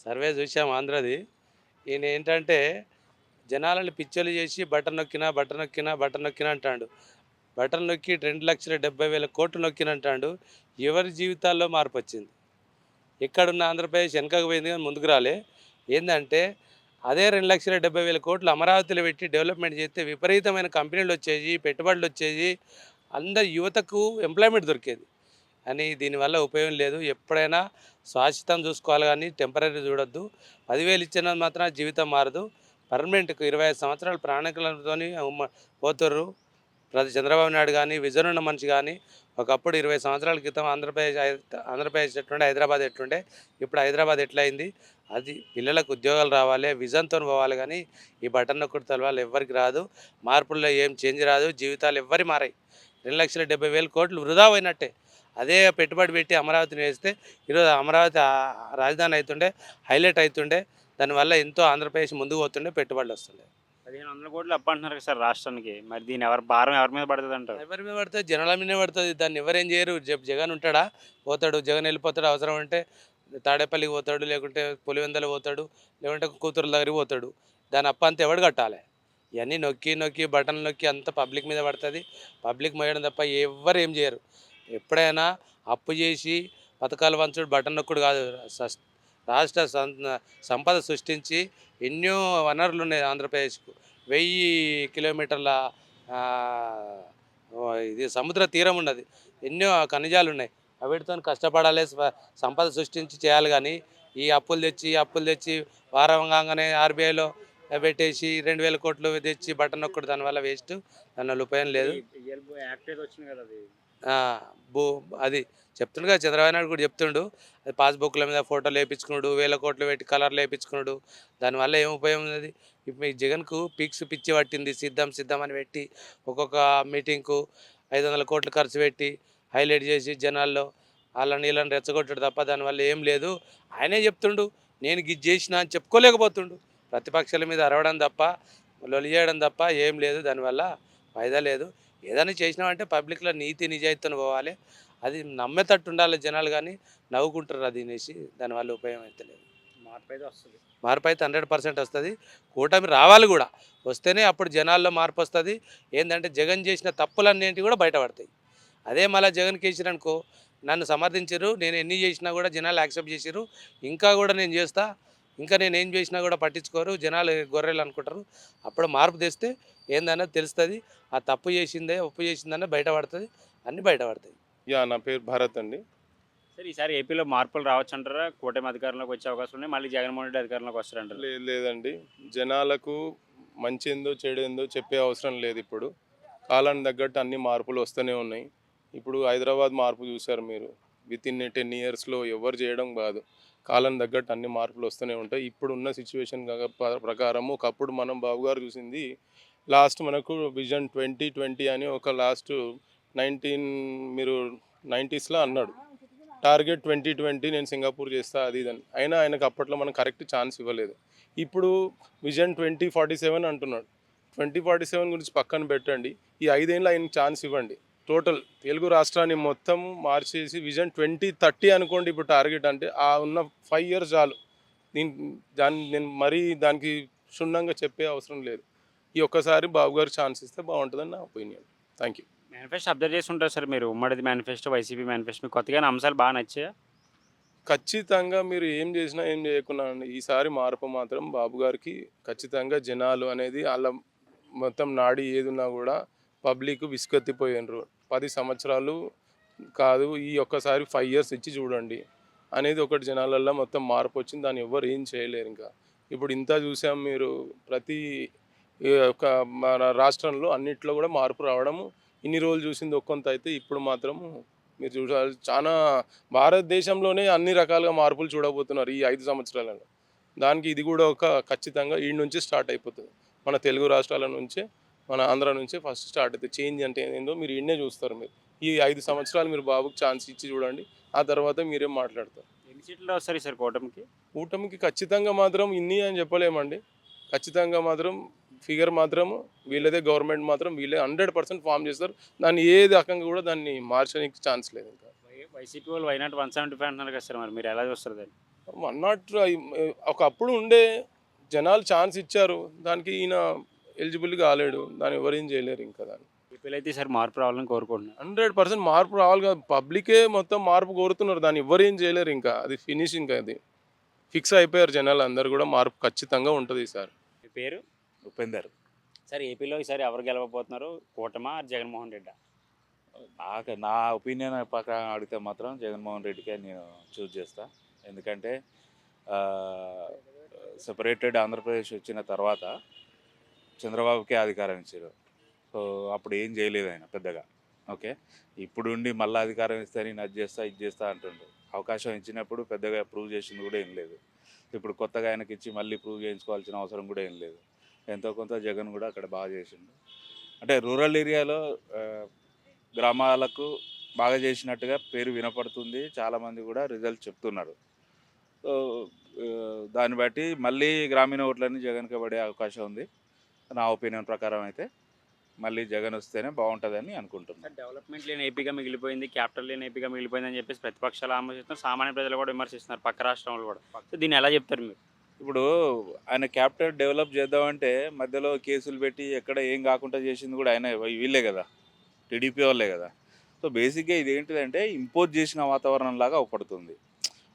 సర్వే చూసాం ఆంధ్రది. ఈయన ఏంటంటే జనాలను పిచ్చోలు చేసి బటన్ నొక్కినా అంటాడు. బటన్ నొక్కి 2,70,000 కోట్లు నొక్కినంటాడు. ఎవరి జీవితాల్లో మార్పు వచ్చింది? ఎక్కడున్న ఆంధ్రప్రదేశ్ వెనకకు పోయింది కానీ ముందుకు రాలే. ఏంటంటే అదే 2,70,000 కోట్లు అమరావతిలో పెట్టి డెవలప్మెంట్ చేస్తే విపరీతమైన కంపెనీలు వచ్చేవి, పెట్టుబడులు వచ్చేవి, అందరు యువతకు ఎంప్లాయ్మెంట్ దొరికేది. అని దీనివల్ల ఉపయోగం లేదు. ఎప్పుడైనా శాశ్వతం చూసుకోవాలి కానీ టెంపరీ చూడొద్దు. 10,000 ఇచ్చినది మాత్రం జీవితం మారదు. పర్మనెంట్కు 25 సంవత్సరాలు ప్రాణికులతో పోతుర్రు. చంద్రబాబు నాయుడు కానీ విజన్ ఉన్న మనిషి కానీ ఒకప్పుడు 20 సంవత్సరాల క్రితం ఆంధ్రప్రదేశ్ ఎట్లుండే, హైదరాబాద్ ఎట్లుండే, ఇప్పుడు హైదరాబాద్ ఎట్లయింది? అది పిల్లలకు ఉద్యోగాలు రావాలి, విజన్తో పోవాలి. కానీ ఈ బటన్ నొక్కుడు తలవాళ్ళు ఎవ్వరికి రాదు. మార్పుల్లో ఏం చేంజ్ రాదు. జీవితాలు ఎవ్వరి మారాయి. 2,70,000 కోట్లు వృధా పోయినట్టే. అదే పెట్టుబడి పెట్టి అమరావతిని వేస్తే ఈరోజు అమరావతి రాజధాని అవుతుండే, హైలైట్ అవుతుండే. దానివల్ల ఎంతో ఆంధ్రప్రదేశ్ ముందుకు పోతుండే, పెట్టుబడులు వస్తుండే. 1,500 కోట్లు అప్పు అంటున్నారు సార్ రాష్ట్రానికి. మరి దీని భారం ఎవరి మీద పడుతుంది అంటారు? ఎవరి మీద పడుతుంది? జనాల మీదే పడుతుంది. దాన్ని ఎవరేం చేయరు. జగన్ ఉంటాడా? పోతాడు. జగన్ వెళ్ళిపోతాడు. అవసరం అంటే తాడేపల్లికి పోతాడు, లేకుంటే పులివెందలు పోతాడు, లేకుంటే కూతురు దగ్గరికి పోతాడు. దాని అప్ప అంతా ఎవడు కట్టాలి? ఇవన్నీ నొక్కి బటన్లు నొక్కి అంత పబ్లిక్ మీద పడుతుంది. పబ్లిక్ మోయడం తప్ప ఎవ్వరు ఏం చేయరు. ఎప్పుడైనా అప్పు చేసి పథకాలు పంచుడు బటన్ నొక్కుడు కాదు. రాష్ట్ర సంపద సృష్టించి ఎన్నో వనరులు ఉన్నాయి ఆంధ్రప్రదేశ్కు. 1000 కిలోమీటర్ల ఇది సముద్ర తీరం ఉన్నది. ఎన్నో ఖనిజాలు ఉన్నాయి. వీటితో కష్టపడాలి, సంపద సృష్టించి చేయాలి. కానీ ఈ అప్పులు తెచ్చి వారం కాగానే ఆర్బీఐలో పెట్టేసి 2,000 కోట్లు తెచ్చి బటన్ నొక్కడు దానివల్ల వేస్ట్. దానివల్ల ఉపయోగం లేదు. అది చెప్తుండు కదా, చంద్రబాబు నాయుడు కూడా చెప్తుండు. అది పాస్బుక్ల మీద ఫోటోలు వేయించుకున్నాడు, 1,000 కోట్లు పెట్టి కలర్లు వేయించుకున్నాడు. దానివల్ల ఏం ఉపయోగం ఉంది? ఇప్పుడు ఈ జగన్కు పిచ్చి పట్టింది. సిద్ధం అని పెట్టి ఒక్కొక్క మీటింగ్కు 500 కోట్లు ఖర్చు పెట్టి హైలైట్ చేసి జనాల్లో నీళ్ళని రెచ్చగొట్టాడు తప్ప దానివల్ల ఏం లేదు. ఆయనే చెప్తుండు నేను గిజ్ చేసిన అని చెప్పుకోలేకపోతుండు. ప్రతిపక్షాల మీద అరవడం తప్ప, లొలి చేయడం తప్ప ఏం లేదు. దానివల్ల ఫాయిదా లేదు. ఏదైనా చేసినామంటే పబ్లిక్లో నీతి నిజాయితీతో పోవాలి. అది నమ్మేటట్టు ఉండాలి జనాలు. కానీ నవ్వుకుంటారు అది అనేసి దానివల్ల ఉపయోగం అయితే లేదు. మార్పు అయితే 100% వస్తుంది. కూటమి రావాలి కూడా. వస్తేనే అప్పుడు జనాల్లో మార్పు వస్తుంది. ఏంటంటే జగన్ చేసిన తప్పులన్నింటివి కూడా బయటపడతాయి. అదే మళ్ళీ జగన్కి వేసిరనుకో, నన్ను సమర్థించారు, నేను ఎన్ని చేసినా కూడా జనాలు యాక్సెప్ట్ చేసారు, ఇంకా కూడా నేను చేస్తా, ఇంకా నేను ఏం చేసినా కూడా పట్టించుకోరు, జనాలు గొర్రెలు అనుకుంటారు. అప్పుడు మార్పు తెస్తే ఏందన్నది తెలుస్తుంది. ఆ తప్పు చేసిందే ఒప్పు చేసిందనే బయటపడుతుంది. అన్నీ బయటపడతాయి. నా పేరు భారత్ అండి. సార్ ఈసారి ఏపీలో మార్పులు రావచ్చు అంటారా? కూటమి అధికారంలోకి వచ్చే అవకాశం ఉన్నాయి, మళ్ళీ జగన్మోహన్ రెడ్డి అధికారంలోకి వస్తారంటారు? లేదండి, జనాలకు మంచి ఏందో చెడు ఏందో చెప్పే అవసరం లేదు. ఇప్పుడు కాలానికి తగ్గట్టు అన్ని మార్పులు వస్తూనే ఉన్నాయి. ఇప్పుడు హైదరాబాద్ మార్పు చూశారు మీరు. వితిన్ 10 ఇయర్స్లో ఎవరు చేయడం కాదు. కాలం తగ్గట్టు అన్ని మార్పులు వస్తూనే ఉంటాయి. ఇప్పుడున్న సిచ్యువేషన్ ప్రకారము ఒకప్పుడు మనం బాబు గారు చూసింది లాస్ట్ మనకు విజన్ 2020 అని ఒక లాస్ట్ 1990స్లో అన్నాడు. టార్గెట్ 2020 నేను సింగపూర్ చేస్తా అది ఇదని. అయినా ఆయనకు అప్పట్లో మనం కరెక్ట్ ఛాన్స్ ఇవ్వలేదు. ఇప్పుడు విజన్ 2047 అంటున్నాడు. 2047 గురించి పక్కన పెట్టండి. ఈ 5 ఏళ్ళు ఆయన ఛాన్స్ ఇవ్వండి. టోటల్ తెలుగు రాష్ట్రాన్ని మొత్తం మార్చేసి విజన్ 2030 అనుకోండి ఇప్పుడు టార్గెట్. అంటే ఆ ఉన్న 5 ఇయర్స్ చాలు. నేను మరీ దానికి క్షుణ్ణంగా చెప్పే అవసరం లేదు. ఈ ఒక్కసారి బాబు గారు ఛాన్స్ ఇస్తే బాగుంటుందని నా opinion. Thank you. Manifesto observe చేసి ఉంటారు సార్ మీరు. ఉమ్మడిది మేనిఫెస్టో, వైసీపీ మేనిఫెస్టో, మీకు కొత్తగా అంశాలు బాగా నచ్చాయా? ఖచ్చితంగా మీరు ఏం చేసినా ఏం చేయకున్నా ఈసారి మార్పు మాత్రం బాబు గారికి ఖచ్చితంగా. జనాలు అనేది వాళ్ళ మొత్తం నాడి ఏదున్నా కూడా పబ్లిక్ విసుగెత్తిపోయినరు. 10 సంవత్సరాలు కాదు, ఈ ఒక్కసారి 5 ఇయర్స్ ఇచ్చి చూడండి. అనేది ఒకటి జనాలల్లో మొత్తం మార్పు వచ్చింది. దాన్ని ఎవ్వరు ఏం చేయలేరు ఇంకా. ఇప్పుడు ఇంత చూసాం మీరు ప్రతి ఒక మన రాష్ట్రంలో అన్నిట్లో కూడా మార్పు రావడము ఇన్ని రోజులు చూసింది ఒక్కొంత అయితే ఇప్పుడు మాత్రం మీరు చూడాలి చాలా భారతదేశంలోనే అన్ని రకాలుగా మార్పులు చూడబోతున్నారు ఈ 5 సంవత్సరాలలో. దానికి ఇది కూడా ఒక ఖచ్చితంగా ఈడ నుంచి స్టార్ట్ అయిపోతుంది. మన తెలుగు రాష్ట్రాల నుంచే మన ఆంధ్ర నుంచే ఫస్ట్ స్టార్ట్ అవుతుంది. చేంజ్ అంటే ఏందో మీరు ఈడనే చూస్తారు. మీరు ఈ 5 సంవత్సరాలు మీరు బాబుకి ఛాన్స్ ఇచ్చి చూడండి. ఆ తర్వాత మీరేం మాట్లాడతారు. ఎన్ని సీట్లు వస్తారు సార్ కూటమికి? కూటమికి ఖచ్చితంగా మాత్రం ఇన్ని అని చెప్పలేమండి. ఖచ్చితంగా మాత్రం ఫిగర్ మాత్రం వీళ్ళదే, గవర్నమెంట్ మాత్రం వీళ్ళే 100% ఫామ్ చేస్తారు. దాన్ని ఏ రకంగా కూడా దాన్ని మార్చడానికి ఛాన్స్ లేదు ఇంకా. వైసీపీ వాళ్ళు వైనాట్ 175 అంటున్నారు కదా సార్, మరి మీరు ఎలా చూస్తారు దాన్ని? 101 ఒకప్పుడు ఉండే జనాలు ఛాన్స్ ఇచ్చారు. దానికి ఈయన ఎలిజిబుల్ కాలేడు. దాన్ని ఎవరేం చేయలేరు ఇంకా. దాన్ని ఏపీలో అయితే ఈసారి మార్పు రావాలని కోరుకుంటున్నాను. 100% మార్పు రావాలి కదా. పబ్లికే మొత్తం మార్పు కోరుతున్నారు. దాన్ని ఎవరేం చేయలేరు ఇంకా. అది ఫినిష్ ఇంకా. అది ఫిక్స్ అయిపోయారు జనాలు అందరు కూడా. మార్పు ఖచ్చితంగా ఉంటుంది ఈసారి. మీ పేరు? ఉపేందర్. సార్ ఏపీలో ఈసారి ఎవరు గెలవబోతున్నారు, కూటమా జగన్మోహన్ రెడ్డా? నా ఒపీనియన్ ప్రకారం అడిగితే మాత్రం జగన్మోహన్ రెడ్డికే నేను చూస్ చేస్తా. ఎందుకంటే సెపరేటెడ్ ఆంధ్రప్రదేశ్ వచ్చిన తర్వాత చంద్రబాబుకే అధికారం ఇచ్చారు. సో అప్పుడు ఏం చేయలేదు ఆయన పెద్దగా. ఓకే, ఇప్పుడుండి మళ్ళీ అధికారం ఇస్తే నేను అది చేస్తా ఇది చేస్తా అంటుండు. అవకాశం ఇచ్చినప్పుడు పెద్దగా ప్రూవ్ చేసింది కూడా ఏం లేదు. ఇప్పుడు కొత్తగా ఆయనకి ఇచ్చి మళ్ళీ ప్రూవ్ చేయించుకోవాల్సిన అవసరం కూడా ఏం లేదు. ఎంతో కొంత జగన్ కూడా అక్కడ బాగా చేసిండు. అంటే రూరల్ ఏరియాలో గ్రామాలకు బాగా చేసినట్టుగా పేరు వినపడుతుంది. చాలామంది కూడా రిజల్ట్ చెప్తున్నారు. సో దాన్ని బట్టి మళ్ళీ గ్రామీణ ఓట్లన్నీ జగన్కి పడే అవకాశం ఉంది. నా ఒపీనియన్ ప్రకారం అయితే మళ్ళీ జగన్ వస్తేనే బాగుంటుందని అనుకుంటున్నాను. డెవలప్మెంట్ లేని ఏపీగా మిగిలిపోయింది, క్యాపిటల్ లేని ఏపీగా మిగిలిపోయింది అని చెప్పేసి ప్రతిపక్షాలు ఆమోదిస్తున్నారు, సామాన్య ప్రజలు కూడా విమర్శిస్తున్నారు, పక్క రాష్ట్రంలో కూడా. సో దీన్ని ఎలా చెప్తారు మీరు? ఇప్పుడు ఆయన క్యాపిటల్ డెవలప్ చేద్దామంటే మధ్యలో కేసులు పెట్టి ఎక్కడ ఏం కాకుండా చేసింది కూడా ఆయన వీళ్ళే కదా, టీడీపీ వాళ్ళే కదా. సో బేసిక్గా ఇది ఏంటిదంటే ఇంపోజ్ చేసిన వాతావరణం లాగా అవపడుతుంది.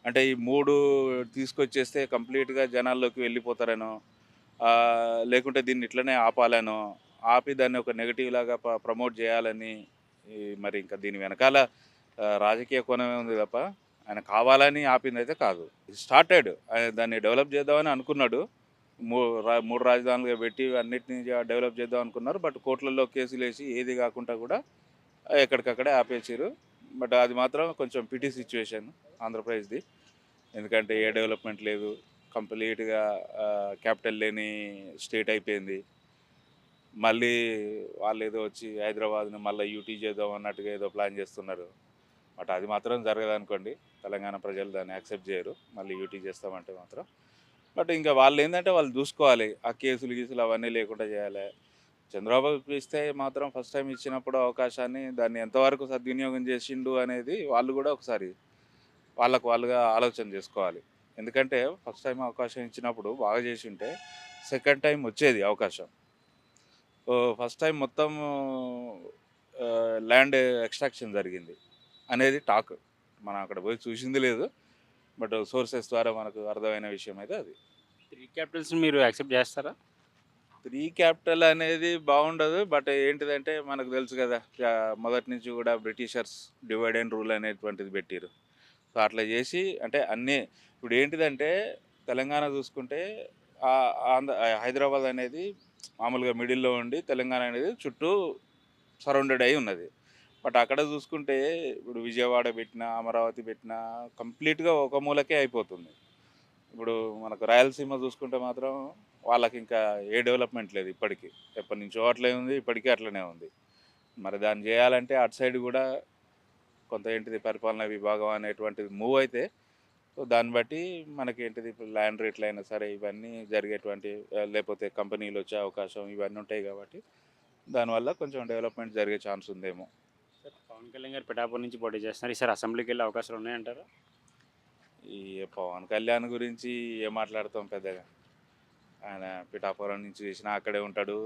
అంటే ఈ 3 తీసుకొచ్చేస్తే కంప్లీట్గా జనాల్లోకి వెళ్ళిపోతారనో, లేకుంటే దీన్ని ఇట్లనే ఆపాలనో, ఆపి దాన్ని ఒక నెగిటివ్ లాగా ప్రమోట్ చేయాలని, మరి ఇంకా దీని వెనకాల రాజకీయ కోణమే ఉంది తప్ప ఆయన కావాలని ఆపింది అయితే కాదు. స్టార్టెడ్ దాన్ని డెవలప్ చేద్దామని అనుకున్నాడు. 3 రాజధానులుగా పెట్టి అన్నిటినీ డెవలప్ చేద్దాం అనుకున్నారు. బట్ కోర్టులలో కేసులు వేసి ఏది కాకుండా కూడా ఎక్కడికక్కడే ఆపేసారు. బట్ అది మాత్రం కొంచెం పిటీ సిచ్యువేషన్ ఆంధ్రప్రదేశ్ది. ఎందుకంటే ఏ డెవలప్మెంట్ లేదు, కంప్లీట్గా క్యాపిటల్ లేని స్టేట్ అయిపోయింది. మళ్ళీ వాళ్ళు ఏదో వచ్చి హైదరాబాద్ని మళ్ళీ యూటీ చేద్దాం అన్నట్టుగా ఏదో ప్లాన్ చేస్తున్నారు. బట్ అది మాత్రం జరగదనుకోండి. తెలంగాణ ప్రజలు దాన్ని యాక్సెప్ట్ చేయరు, మళ్ళీ యూటీ చేస్తామంటే మాత్రం. బట్ ఇంకా వాళ్ళు ఏంటంటే వాళ్ళు చూసుకోవాలి, ఆ కేసులు అవన్నీ లేకుండా చేయాలి. చంద్రబాబు ఇస్తే మాత్రం ఫస్ట్ టైం ఇచ్చినప్పుడు అవకాశాన్ని దాన్ని ఎంతవరకు సద్వినియోగం చేసిండు అనేది వాళ్ళు కూడా ఒకసారి వాళ్ళుగా ఆలోచన చేసుకోవాలి. ఎందుకంటే ఫస్ట్ టైం అవకాశం ఇచ్చినప్పుడు బాగా చేసి ఉంటే సెకండ్ టైం వచ్చేది అవకాశం. ఫస్ట్ టైం మొత్తం ల్యాండ్ ఎక్స్ట్రాక్షన్ జరిగింది అనేది టాక్. మనం అక్కడ పోయి చూసింది లేదు, బట్ సోర్సెస్ ద్వారా మనకు అర్థమైన విషయం అయితే అది. 3 క్యాపిటల్స్ మీరు యాక్సెప్ట్ చేస్తారా? 3 క్యాపిటల్ అనేది బాగుండదు. బట్ ఏంటిదంటే మనకు తెలుసు కదా, మొదటి నుంచి కూడా బ్రిటిషర్స్ డివైడ్ అండ్ రూల్ అనేటువంటిది పెట్టారు. సో అట్లా చేసి అంటే అన్నీ ఇప్పుడు ఏంటిదంటే తెలంగాణ చూసుకుంటే హైదరాబాద్ అనేది మామూలుగా మిడిల్లో ఉండి తెలంగాణ అనేది చుట్టూ సరౌండెడ్ అయి ఉన్నది. బట్ అక్కడ చూసుకుంటే ఇప్పుడు విజయవాడ పెట్టినా, అమరావతి పెట్టినా కంప్లీట్గా ఒక మూలకే అయిపోతుంది. ఇప్పుడు మనకు రాయలసీమ చూసుకుంటే మాత్రం వాళ్ళకి ఇంకా ఏ డెవలప్మెంట్ లేదు. ఇప్పటికీ ఎప్పటి నుంచో అట్లే ఉంది, ఇప్పటికీ అట్లనే ఉంది. మరి దాన్ని చేయాలంటే అటు సైడ్ కూడా కొంత ఏంటిది పరిపాలనా విభాగం అనేటువంటిది మూవ్ అయితే, సో దాన్ని బట్టి మనకి ఏంటిది ఇప్పుడు ల్యాండ్ రేట్లు అయినా సరే ఇవన్నీ జరిగేటువంటి, లేకపోతే కంపెనీలు వచ్చే అవకాశం ఇవన్నీ ఉంటాయి. కాబట్టి దానివల్ల కొంచెం డెవలప్మెంట్ జరిగే ఛాన్స్ ఉందేమో. సార్ పవన్ కళ్యాణ్ గారు పిఠాపురం నుంచి పోటీ చేస్తున్నారు, ఈసారి అసెంబ్లీకి వెళ్ళే అవకాశాలు ఉన్నాయంటారా? ఈ పవన్ కళ్యాణ్ గురించి ఏం మాట్లాడతాం పెద్దగా. ఆయన పిఠాపురం నుంచి చేసినా అక్కడే ఉంటాడు,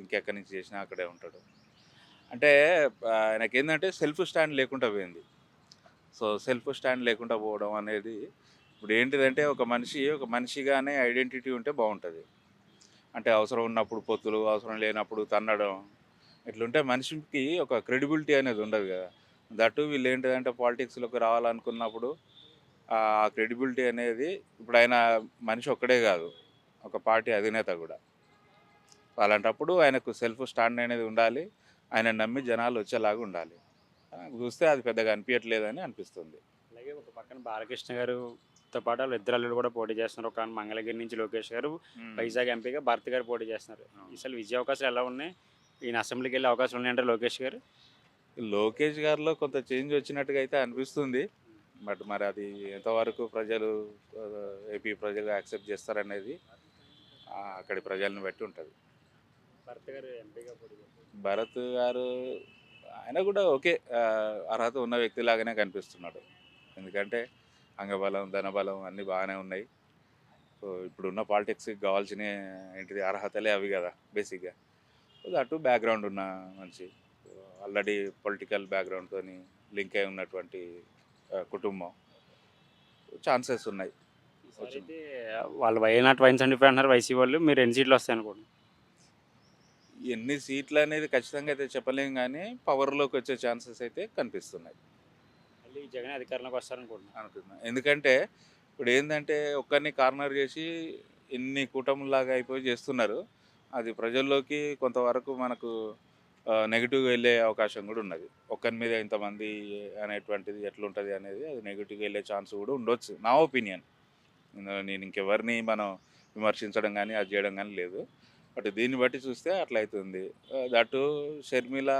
ఇంకెక్కడి నుంచి చేసినా అక్కడే ఉంటాడు. అంటే ఆయనకి ఏంటంటే సెల్ఫ్ స్టాండ్ లేకుండా పోయింది. సో సెల్ఫ్ స్టాండ్ లేకుండా పోవడం అనేది ఇప్పుడు ఏంటిదంటే ఒక మనిషిగానే ఐడెంటిటీ ఉంటే బాగుంటుంది. అంటే అవసరం ఉన్నప్పుడు పొత్తులు, అవసరం లేనప్పుడు తన్నడం, ఇట్లుంటే మనిషికి ఒక క్రెడిబిలిటీ అనేది ఉండదు కదా. దట్టు వీళ్ళు ఏంటిదంటే పాలిటిక్స్లోకి రావాలనుకున్నప్పుడు ఆ క్రెడిబిలిటీ అనేది ఇప్పుడు ఆయన మనిషి ఒక్కడే కాదు, ఒక పార్టీ అధినేత కూడా. అలాంటప్పుడు ఆయనకు సెల్ఫ్ స్టాండ్ అనేది ఉండాలి, ఆయన నమ్మి జనాలు వచ్చేలాగా ఉండాలి. చూస్తే అది పెద్దగా అనిపించట్లేదని అనిపిస్తుంది. అలాగే ఒక పక్కన బాలకృష్ణ గారుతో పాటు వాళ్ళ ఇద్దరు అల్లుడు కూడా పోటీ చేస్తున్నారు. ఒక మంగళగిరి నుంచి లోకేష్ గారు, వైజాగ్ ఎంపీగా భరత్ గారు పోటీ చేస్తున్నారు. అసలు విజయ అవకాశాలు ఎలా ఉన్నాయి? ఈయన అసెంబ్లీకి వెళ్ళే అవకాశాలు ఉన్నాయంటారు లోకేష్ గారు? లోకేష్ గారిలో కొంత చేంజ్ వచ్చినట్టుగా అయితే అనిపిస్తుంది. బట్ మరి అది ఎంతవరకు ప్రజలు, ఏపీ ప్రజలు యాక్సెప్ట్ చేస్తారనేది అక్కడి ప్రజలను బట్టి ఉంటుంది. భరత్ గారు ఎంపీగా పోటీ చేస్తారు. భరత్ గారు ఆయన కూడా ఓకే, అర్హత ఉన్న వ్యక్తిలాగానే కనిపిస్తున్నాడు. ఎందుకంటే అంగబలం, ధనబలం అన్నీ బాగానే ఉన్నాయి. సో ఇప్పుడున్న పాలిటిక్స్కి కావాల్సిన ఏంటిది అర్హతలే అవి కదా బేసిక్గా. అటు బ్యాక్గ్రౌండ్ ఉన్న మనిషి, ఆల్రెడీ పొలిటికల్ బ్యాక్గ్రౌండ్తో లింక్ అయి ఉన్నటువంటి కుటుంబం, ఛాన్సెస్ ఉన్నాయి. అయితే వాళ్ళు వైనాట్ 175 అంటున్నారు వైసీపీ వాళ్ళు. మీరు ఎన్ని సీట్లు వస్తాయి అనుకోండి? ఎన్ని సీట్లు అనేది ఖచ్చితంగా అయితే చెప్పలేం, కానీ పవర్లోకి వచ్చే ఛాన్సెస్ అయితే కనిపిస్తున్నాయి మళ్ళీ జగన్ అధికారంలోకి వస్తారనుకుంటున్నాను. అనుకుంటున్నాను. ఎందుకంటే ఇప్పుడు ఏంటంటే ఒక్కరిని కార్నర్ చేసి ఇన్ని కూటములాగా అయిపోయి చేస్తున్నారు. అది ప్రజల్లోకి కొంతవరకు మనకు నెగిటివ్గా వెళ్ళే అవకాశం కూడా ఉన్నది. ఒక్కరి మీద ఇంతమంది అనేటువంటిది ఎట్లుంటుంది అనేది అది నెగిటివ్గా వెళ్ళే ఛాన్స్ కూడా ఉండొచ్చు, నా ఒపీనియన్. నేను ఇంకెవరిని మనం విమర్శించడం కానీ అది చేయడం కానీ లేదు. బట్ దీన్ని బట్టి చూస్తే అట్లా అవుతుంది. దట్టు షర్మిల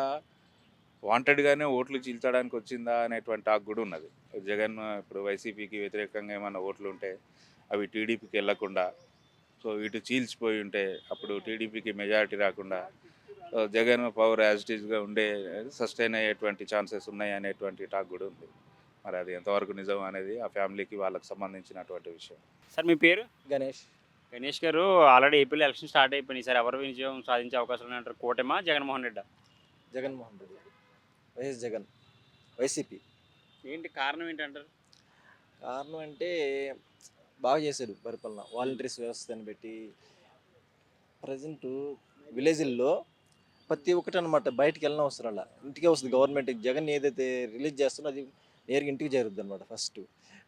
వాంటెడ్గానే ఓట్లు చీల్చడానికి వచ్చిందా అనేటువంటి టాక్ కూడా ఉన్నది. జగన్ ఇప్పుడు వైసీపీకి వ్యతిరేకంగా ఏమైనా ఓట్లు ఉంటే అవి టీడీపీకి వెళ్ళకుండా, సో ఇటు చీల్చిపోయి ఉంటే అప్పుడు టీడీపీకి మెజారిటీ రాకుండా జగన్ పవర్ యాజ్ ఇట్ ఈస్గా ఉండే సస్టైన్ అయ్యేటువంటి ఛాన్సెస్ ఉన్నాయి అనేటువంటి టాక్ కూడా ఉంది. మరి అది ఎంతవరకు నిజం అనేది ఆ ఫ్యామిలీకి వాళ్ళకి సంబంధించినటువంటి విషయం. సార్ మీ పేరు? గణేష్. గణేష్ గారు, ఆల్రెడీ ఏపీలో ఎలక్షన్ స్టార్ట్ అయిపోయినాయి. సార్ ఎవరు విజయం సాధించే అవకాశాలు ఉన్నాయంటారు? కూటమా, జగన్మోహన్ రెడ్డి? Jaganmohan Reddy, YS Jagan, YCP. ఏంటి కారణం ఏంటంటారు? కారణం అంటే బాగా చేశాడు పరిపాలన, వాలంటీర్స్ వ్యవస్థను పెట్టి. ప్రజెంట్ విలేజ్ల్లో ప్రతి ఒక్కటి అనమాట బయటికి వెళ్ళిన అవసరం అలా ఇంటికే వస్తుంది గవర్నమెంట్. జగన్ ఏదైతే రిలీజ్ చేస్తుందో అది నేరుగా ఇంటికి జరుగుద్ది అనమాట. ఫస్ట్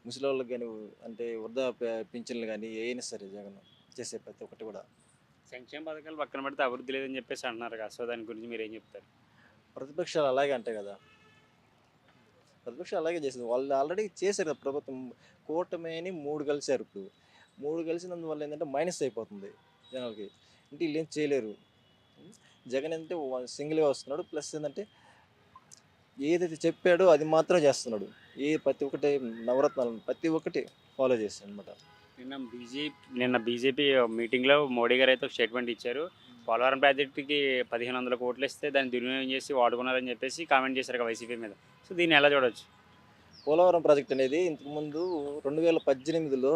ముసలి వాళ్ళకి కానీ, అంటే వృద్ధా పింఛన్లు కానీ ఏమైనా సరే జగన్ చేసే ప్రతి ఒక్కటి కూడా. సంక్షేమ పథకాలు పక్కన పెడితే అభివృద్ధి లేదని చెప్పేసి అంటున్నారు కదా, సో దాని గురించి మీరు ఏం చెప్తారు? ప్రతిపక్షాలు అలాగే అంటాయి కదా, ప్రతిపక్షాలు అలాగే చేసింది. వాళ్ళు ఆల్రెడీ చేశారు కదా ప్రభుత్వం. కూటమిని 3 కలిశారు. ఇప్పుడు 3 కలిసినందువల్ల ఏంటంటే మైనస్ అయిపోతుంది జనాలకి. అంటే వీళ్ళు ఏం చేయలేరు. జగన్ అంటే సింగిల్గా వస్తున్నాడు. ప్లస్ ఏంటంటే ఏదైతే చెప్పాడో అది మాత్రం చేస్తున్నాడు. ప్రతి ఒక్కటి నవరత్నాలు ప్రతి ఒక్కటి ఫాలో చేస్తాడు అనమాట. నిన్న బీజేపీ మీటింగ్లో మోడీ గారు అయితే ఒక స్టేట్మెంట్ ఇచ్చారు. పోలవరం ప్రాజెక్టుకి 1500 కోట్లు ఇస్తే దాన్ని దుర్వినియోగం చేసి వాడుకున్నారని చెప్పేసి కామెంట్ చేశారు వైసీపీ మీద. సో దీన్ని ఎలా చూడవచ్చు? పోలవరం ప్రాజెక్ట్ అనేది ఇంతకుముందు 2018లో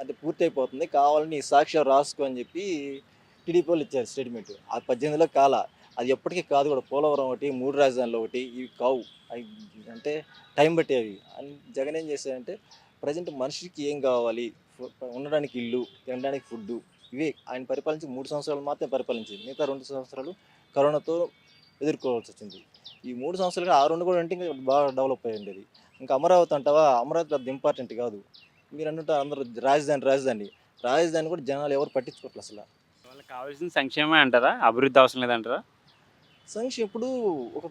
అంటే పూర్తి అయిపోతుంది, కావాలని సాక్ష్యం రాసుకో అని చెప్పి టీడీపీ వాళ్ళు ఇచ్చారు స్టేట్మెంట్. ఆ 18లో కాల, అది ఎప్పటికీ కాదు కూడా. పోలవరం ఒకటి, 3 రాజధానులు ఒకటి, ఇవి కావు. అవి అంటే టైం పట్టేవి. జగన్ ఏం చేశాడంటే ప్రజెంట్ మనిషికి ఏం కావాలి, ఉండడానికి ఇల్లు, తినడానికి ఫుడ్డు, ఇవే ఆయన పరిపాలించి 3 సంవత్సరాలు మాత్రమే పరిపాలించింది. మిగతా 2 సంవత్సరాలు కరోనాతో ఎదుర్కోవాల్సి వచ్చింది. ఈ 3 సంవత్సరాలుగా ఆ 2 కూడా అంటే ఇంకా బాగా డెవలప్ అయ్యింది. అది ఇంకా అమరావతి అంటావా, అమరావతి పెద్ద ఇంపార్టెంట్ కాదు. మీరు అంటుంటారు అందరూ రాజధాని కూడా జనాలు ఎవరు పట్టించుకోవట్లేదు అసలు. వాళ్ళకి కావాల్సిన సంక్షేమమే అంటారా, అభివృద్ధి అవసరం లేదంటారా? సంక్షేమం ఇప్పుడు ఒక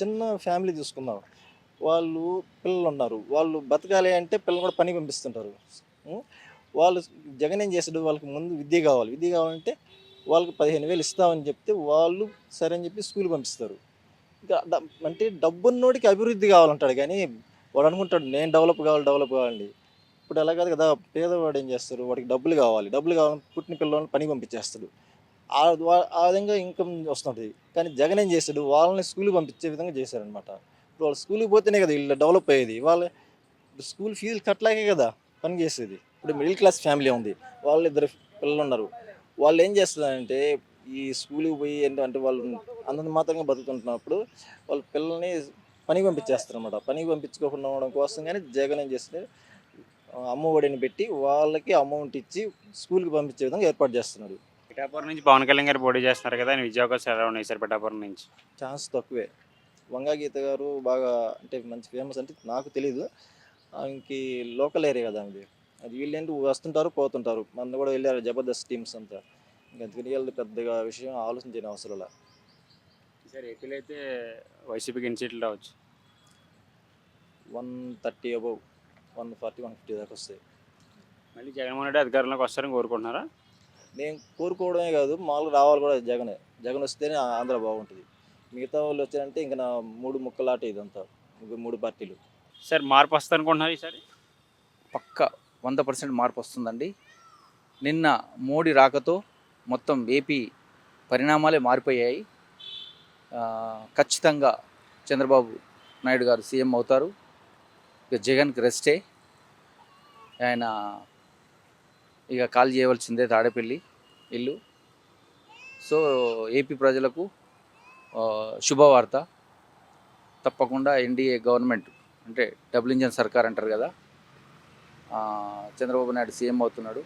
చిన్న ఫ్యామిలీ తీసుకుందాం, వాళ్ళు పిల్లలు ఉన్నారు, వాళ్ళు బతకాలి అంటే పిల్లలు కూడా పని పంపిస్తుంటారు. వాళ్ళు జగన్ ఏం చేస్తాడు, వాళ్ళకి ముందు విద్య కావాలంటే వాళ్ళకి 15,000 ఇస్తామని చెప్తే వాళ్ళు సరే అని చెప్పి స్కూల్ పంపిస్తారు. ఇంకా అంటే డబ్బున్నోడికి అభివృద్ధి కావాలంటాడు, కానీ వాడు అనుకుంటాడు నేను డెవలప్ కావాలండి. ఇప్పుడు అలా కాదు కదా. పేదవాడు ఏం చేస్తారు, వాడికి డబ్బులు కావాలని పుట్టిన పిల్లల్ని పని పంపించేస్తాడు. ఆ విధంగా ఇన్కమ్ వస్తుంది. కానీ జగన్ ఏం చేస్తాడు, వాళ్ళని స్కూల్కి పంపించే విధంగా చేశారనమాట. ఇప్పుడు వాళ్ళు స్కూల్కి పోతేనే కదా వీళ్ళు డెవలప్ అయ్యేది. వాళ్ళ స్కూల్ ఫీజులు కట్టలేకే కదా పని చేసేది. ఇప్పుడు మిడిల్ క్లాస్ ఫ్యామిలీ ఉంది, వాళ్ళు 2 పిల్లలు ఉన్నారు. వాళ్ళు ఏం చేస్తారంటే ఈ స్కూల్కి పోయి ఏంటంటే వాళ్ళు అంతంత మాత్రంగా బతుకుతుంటున్నప్పుడు వాళ్ళ పిల్లల్ని పనికి పంపించేస్తారు అనమాట. పనికి పంపించుకోకుండా ఉండడం కోసం కానీ జగన్ ఏం చేస్తే అమ్మ ఒడిని పెట్టి వాళ్ళకి అమౌంట్ ఇచ్చి స్కూల్కి పంపించే విధంగా ఏర్పాటు చేస్తున్నాడు. పిఠాపురం నుంచి పవన్ కళ్యాణ్ గారు పోటీ చేస్తున్నారు కదా, ఆయన విజయావకాశాలు ఎలా ఉన్నాయి సార్ పిఠాపురం నుంచి? ఛాన్స్ తక్కువే. వంగా గీత గారు బాగా అంటే మంచి ఫేమస్ అంటే నాకు తెలీదు. ఆయనకి లోకల్ ఏరియా కదా ఇది. అది వీళ్ళేంటి వస్తుంటారు పోతుంటారు. మన కూడా వెళ్ళారు జబర్దస్త్ టీమ్స్ అంతా. ఇంక అందుకని వీళ్ళు పెద్దగా విషయం ఆలోచించిన అవసరం లేదు. ఈసారి ఏపీలో అయితే వైసీపీకి ఎన్ని సీట్లు రావచ్చు? 130 అబౌవ్ 140 150 దాకా వస్తాయి. మళ్ళీ జగన్మోహన్ రెడ్డి అధికారంలోకి వస్తారని కోరుకుంటున్నారా? నేను కోరుకోవడమే కాదు, మామూలుగా రావాలి కూడా జగనే. జగన్ వస్తేనే ఆంధ్ర బాగుంటుంది. మిగతా వాళ్ళు వచ్చారంటే ఇంకా నా 3 ముక్కలాట ఇదంతా. ఇంకా 3 పార్టీలు. సార్ మార్పు వస్తుంది అనుకుంటున్నారు ఈసారి? పక్క 100% మార్పు వస్తుందండి. నిన్న మోడీ రాకతో మొత్తం ఏపీ పరిణామాలే మారిపోయాయి. ఖచ్చితంగా చంద్రబాబు నాయుడు గారు సీఎం అవుతారు. ఇక జగన్కి రెస్టే. ఆయన ఇక ఖాళీ చేయవలసిందే తాడేపల్లి ఇల్లు. సో ఏపీ ప్రజలకు శుభవార్త. తప్పకుండా ఎన్డీఏ గవర్నమెంట్ అంటే డబుల్ ఇంజన్ సర్కార్ అంటారు కదా, చంద్రబాబు నాయుడు సీఎం అవుతున్నాడు.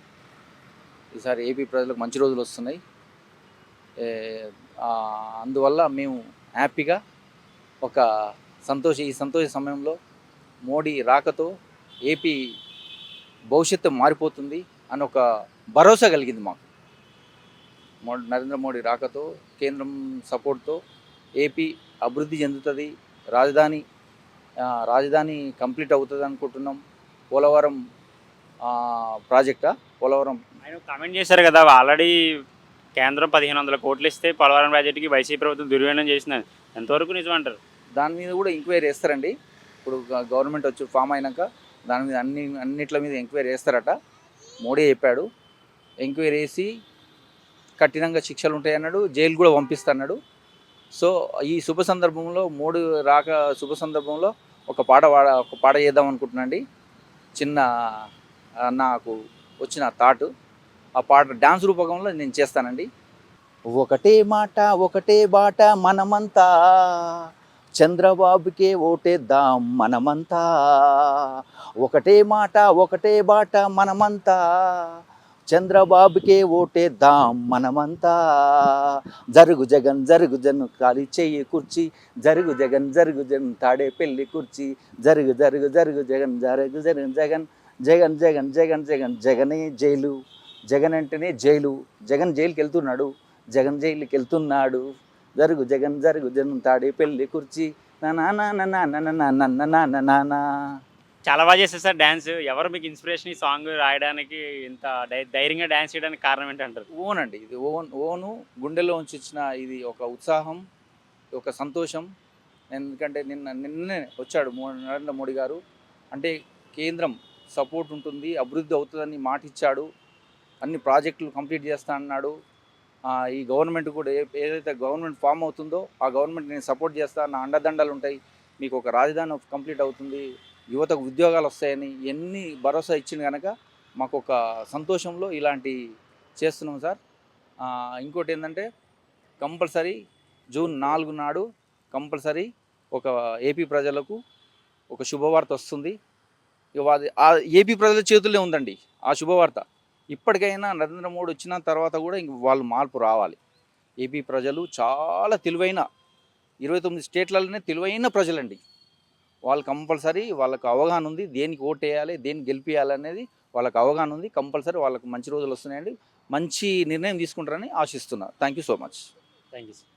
ఈసారి ఏపీ ప్రజలకు మంచి రోజులు వస్తున్నాయి. అందువల్ల మేము హ్యాపీగా ఈ సంతోష సమయంలో మోడీ రాకతో ఏపీ భవిష్యత్తు మారిపోతుంది అని ఒక భరోసా కలిగింది మాకు. నరేంద్ర మోడీ రాకతో, కేంద్రం సపోర్ట్తో ఏపీ అభివృద్ధి చెందుతుంది. రాజధాని కంప్లీట్ అవుతుంది అనుకుంటున్నాం. పోలవరం పోలవరం ఆయన కామెంట్ చేశారు కదా, ఆల్రెడీ కేంద్రం 1500 కోట్లు ఇస్తే పోలవరం ప్రాజెక్టుకి వైసీపీ ప్రభుత్వం దుర్వినియోగం చేసింది. ఎంతవరకు నిజం అంటారు? దాని మీద కూడా ఎంక్వైరీ చేస్తారండి. ఇప్పుడు గవర్నమెంట్ వచ్చి ఫామ్ అయినాక దాని మీద అన్నిట్ల మీద ఎంక్వైరీ చేస్తారట. మోడీ చెప్పాడు. ఎంక్వైరీ చేసి కఠినంగా శిక్షలు ఉంటాయన్నాడు, జైలు కూడా పంపిస్తాడు. సో ఈ శుభ సందర్భంలో మోడీ రాక శుభ సందర్భంలో ఒక పాట చేద్దాం అనుకుంటున్నాండి. చిన్న నాకు వచ్చిన థాట్, ఆ పాట డ్యాన్స్ రూపకంలో నేను చేస్తానండి. ఒకటే మాట ఒకటే బాట మనమంతా, చంద్రబాబుకే ఓటేద్దాం మనమంతా. ఒకటే మాట ఒకటే బాట మనమంతా, చంద్రబాబుకే ఓటేద్దాం మనమంతా. జరుగు జగన్ ఖాళీ చెయ్యి కుర్చీ, జరుగు జగన్ తాడే పెళ్లి కుర్చీ, జరుగు జగన్ జగనే జైలు. జగన్ అంటేనే జైలు. జగన్ జైలుకి వెళ్తున్నాడు. జరుగు జగన్ తాడే పెళ్లి కుర్చీ నా. చాలా బాగా చేస్తారు సార్ డ్యాన్స్. ఎవరు మీకు ఇన్స్పిరేషన్ ఈ సాంగ్ రాయడానికి, ఇంత ధైర్యంగా డ్యాన్స్ చేయడానికి కారణం ఏంటంటారు? ఓన్ అండి, ఇది ఓను గుండెలో ఉంచి ఇచ్చిన ఇది ఒక ఉత్సాహం, ఒక సంతోషం. ఎందుకంటే నిన్నే వచ్చాడు నరేంద్ర మోడీ గారు. అంటే కేంద్రం సపోర్ట్ ఉంటుంది, అభివృద్ధి అవుతుందని మాట ఇచ్చాడు. అన్ని ప్రాజెక్టులు కంప్లీట్ చేస్తా అన్నాడు. ఈ గవర్నమెంట్ కూడా ఏదైతే గవర్నమెంట్ ఫామ్ అవుతుందో ఆ గవర్నమెంట్ నేను సపోర్ట్ చేస్తా, నా అండదండలు ఉంటాయి, మీకు ఒక రాజధాని కంప్లీట్ అవుతుంది, యువతకు ఉద్యోగాలు వస్తాయని ఎన్ని భరోసా ఇచ్చింది కనుక మాకు ఒక సంతోషంలో ఇలాంటి చేస్తున్నాం సార్. ఇంకోటి ఏంటంటే కంపల్సరీ జూన్ 4 నాడు కంపల్సరీ ఒక ఏపీ ప్రజలకు ఒక శుభవార్త వస్తుంది. ఏపీ ప్రజల చేతుల్లో ఉందండి ఆ శుభవార్త. ఇప్పటికైనా నరేంద్ర మోడీ వచ్చిన తర్వాత కూడా ఇంక వాళ్ళు మార్పు రావాలి. ఏపీ ప్రజలు చాలా తెలివైన 29 స్టేట్లలోనే తెలివైన ప్రజలండి. వాళ్ళు కంపల్సరీ వాళ్ళకు అవగాహన ఉంది, దేనికి ఓటేయాలి, దేనికి గెలిపించాలి అనేది వాళ్ళకు అవగాహన ఉంది. కంపల్సరీ వాళ్ళకు మంచి రోజులు వస్తున్నాయండి. మంచి నిర్ణయం తీసుకుంటారని ఆశిస్తున్నా. Thank you so much. Thank you sir.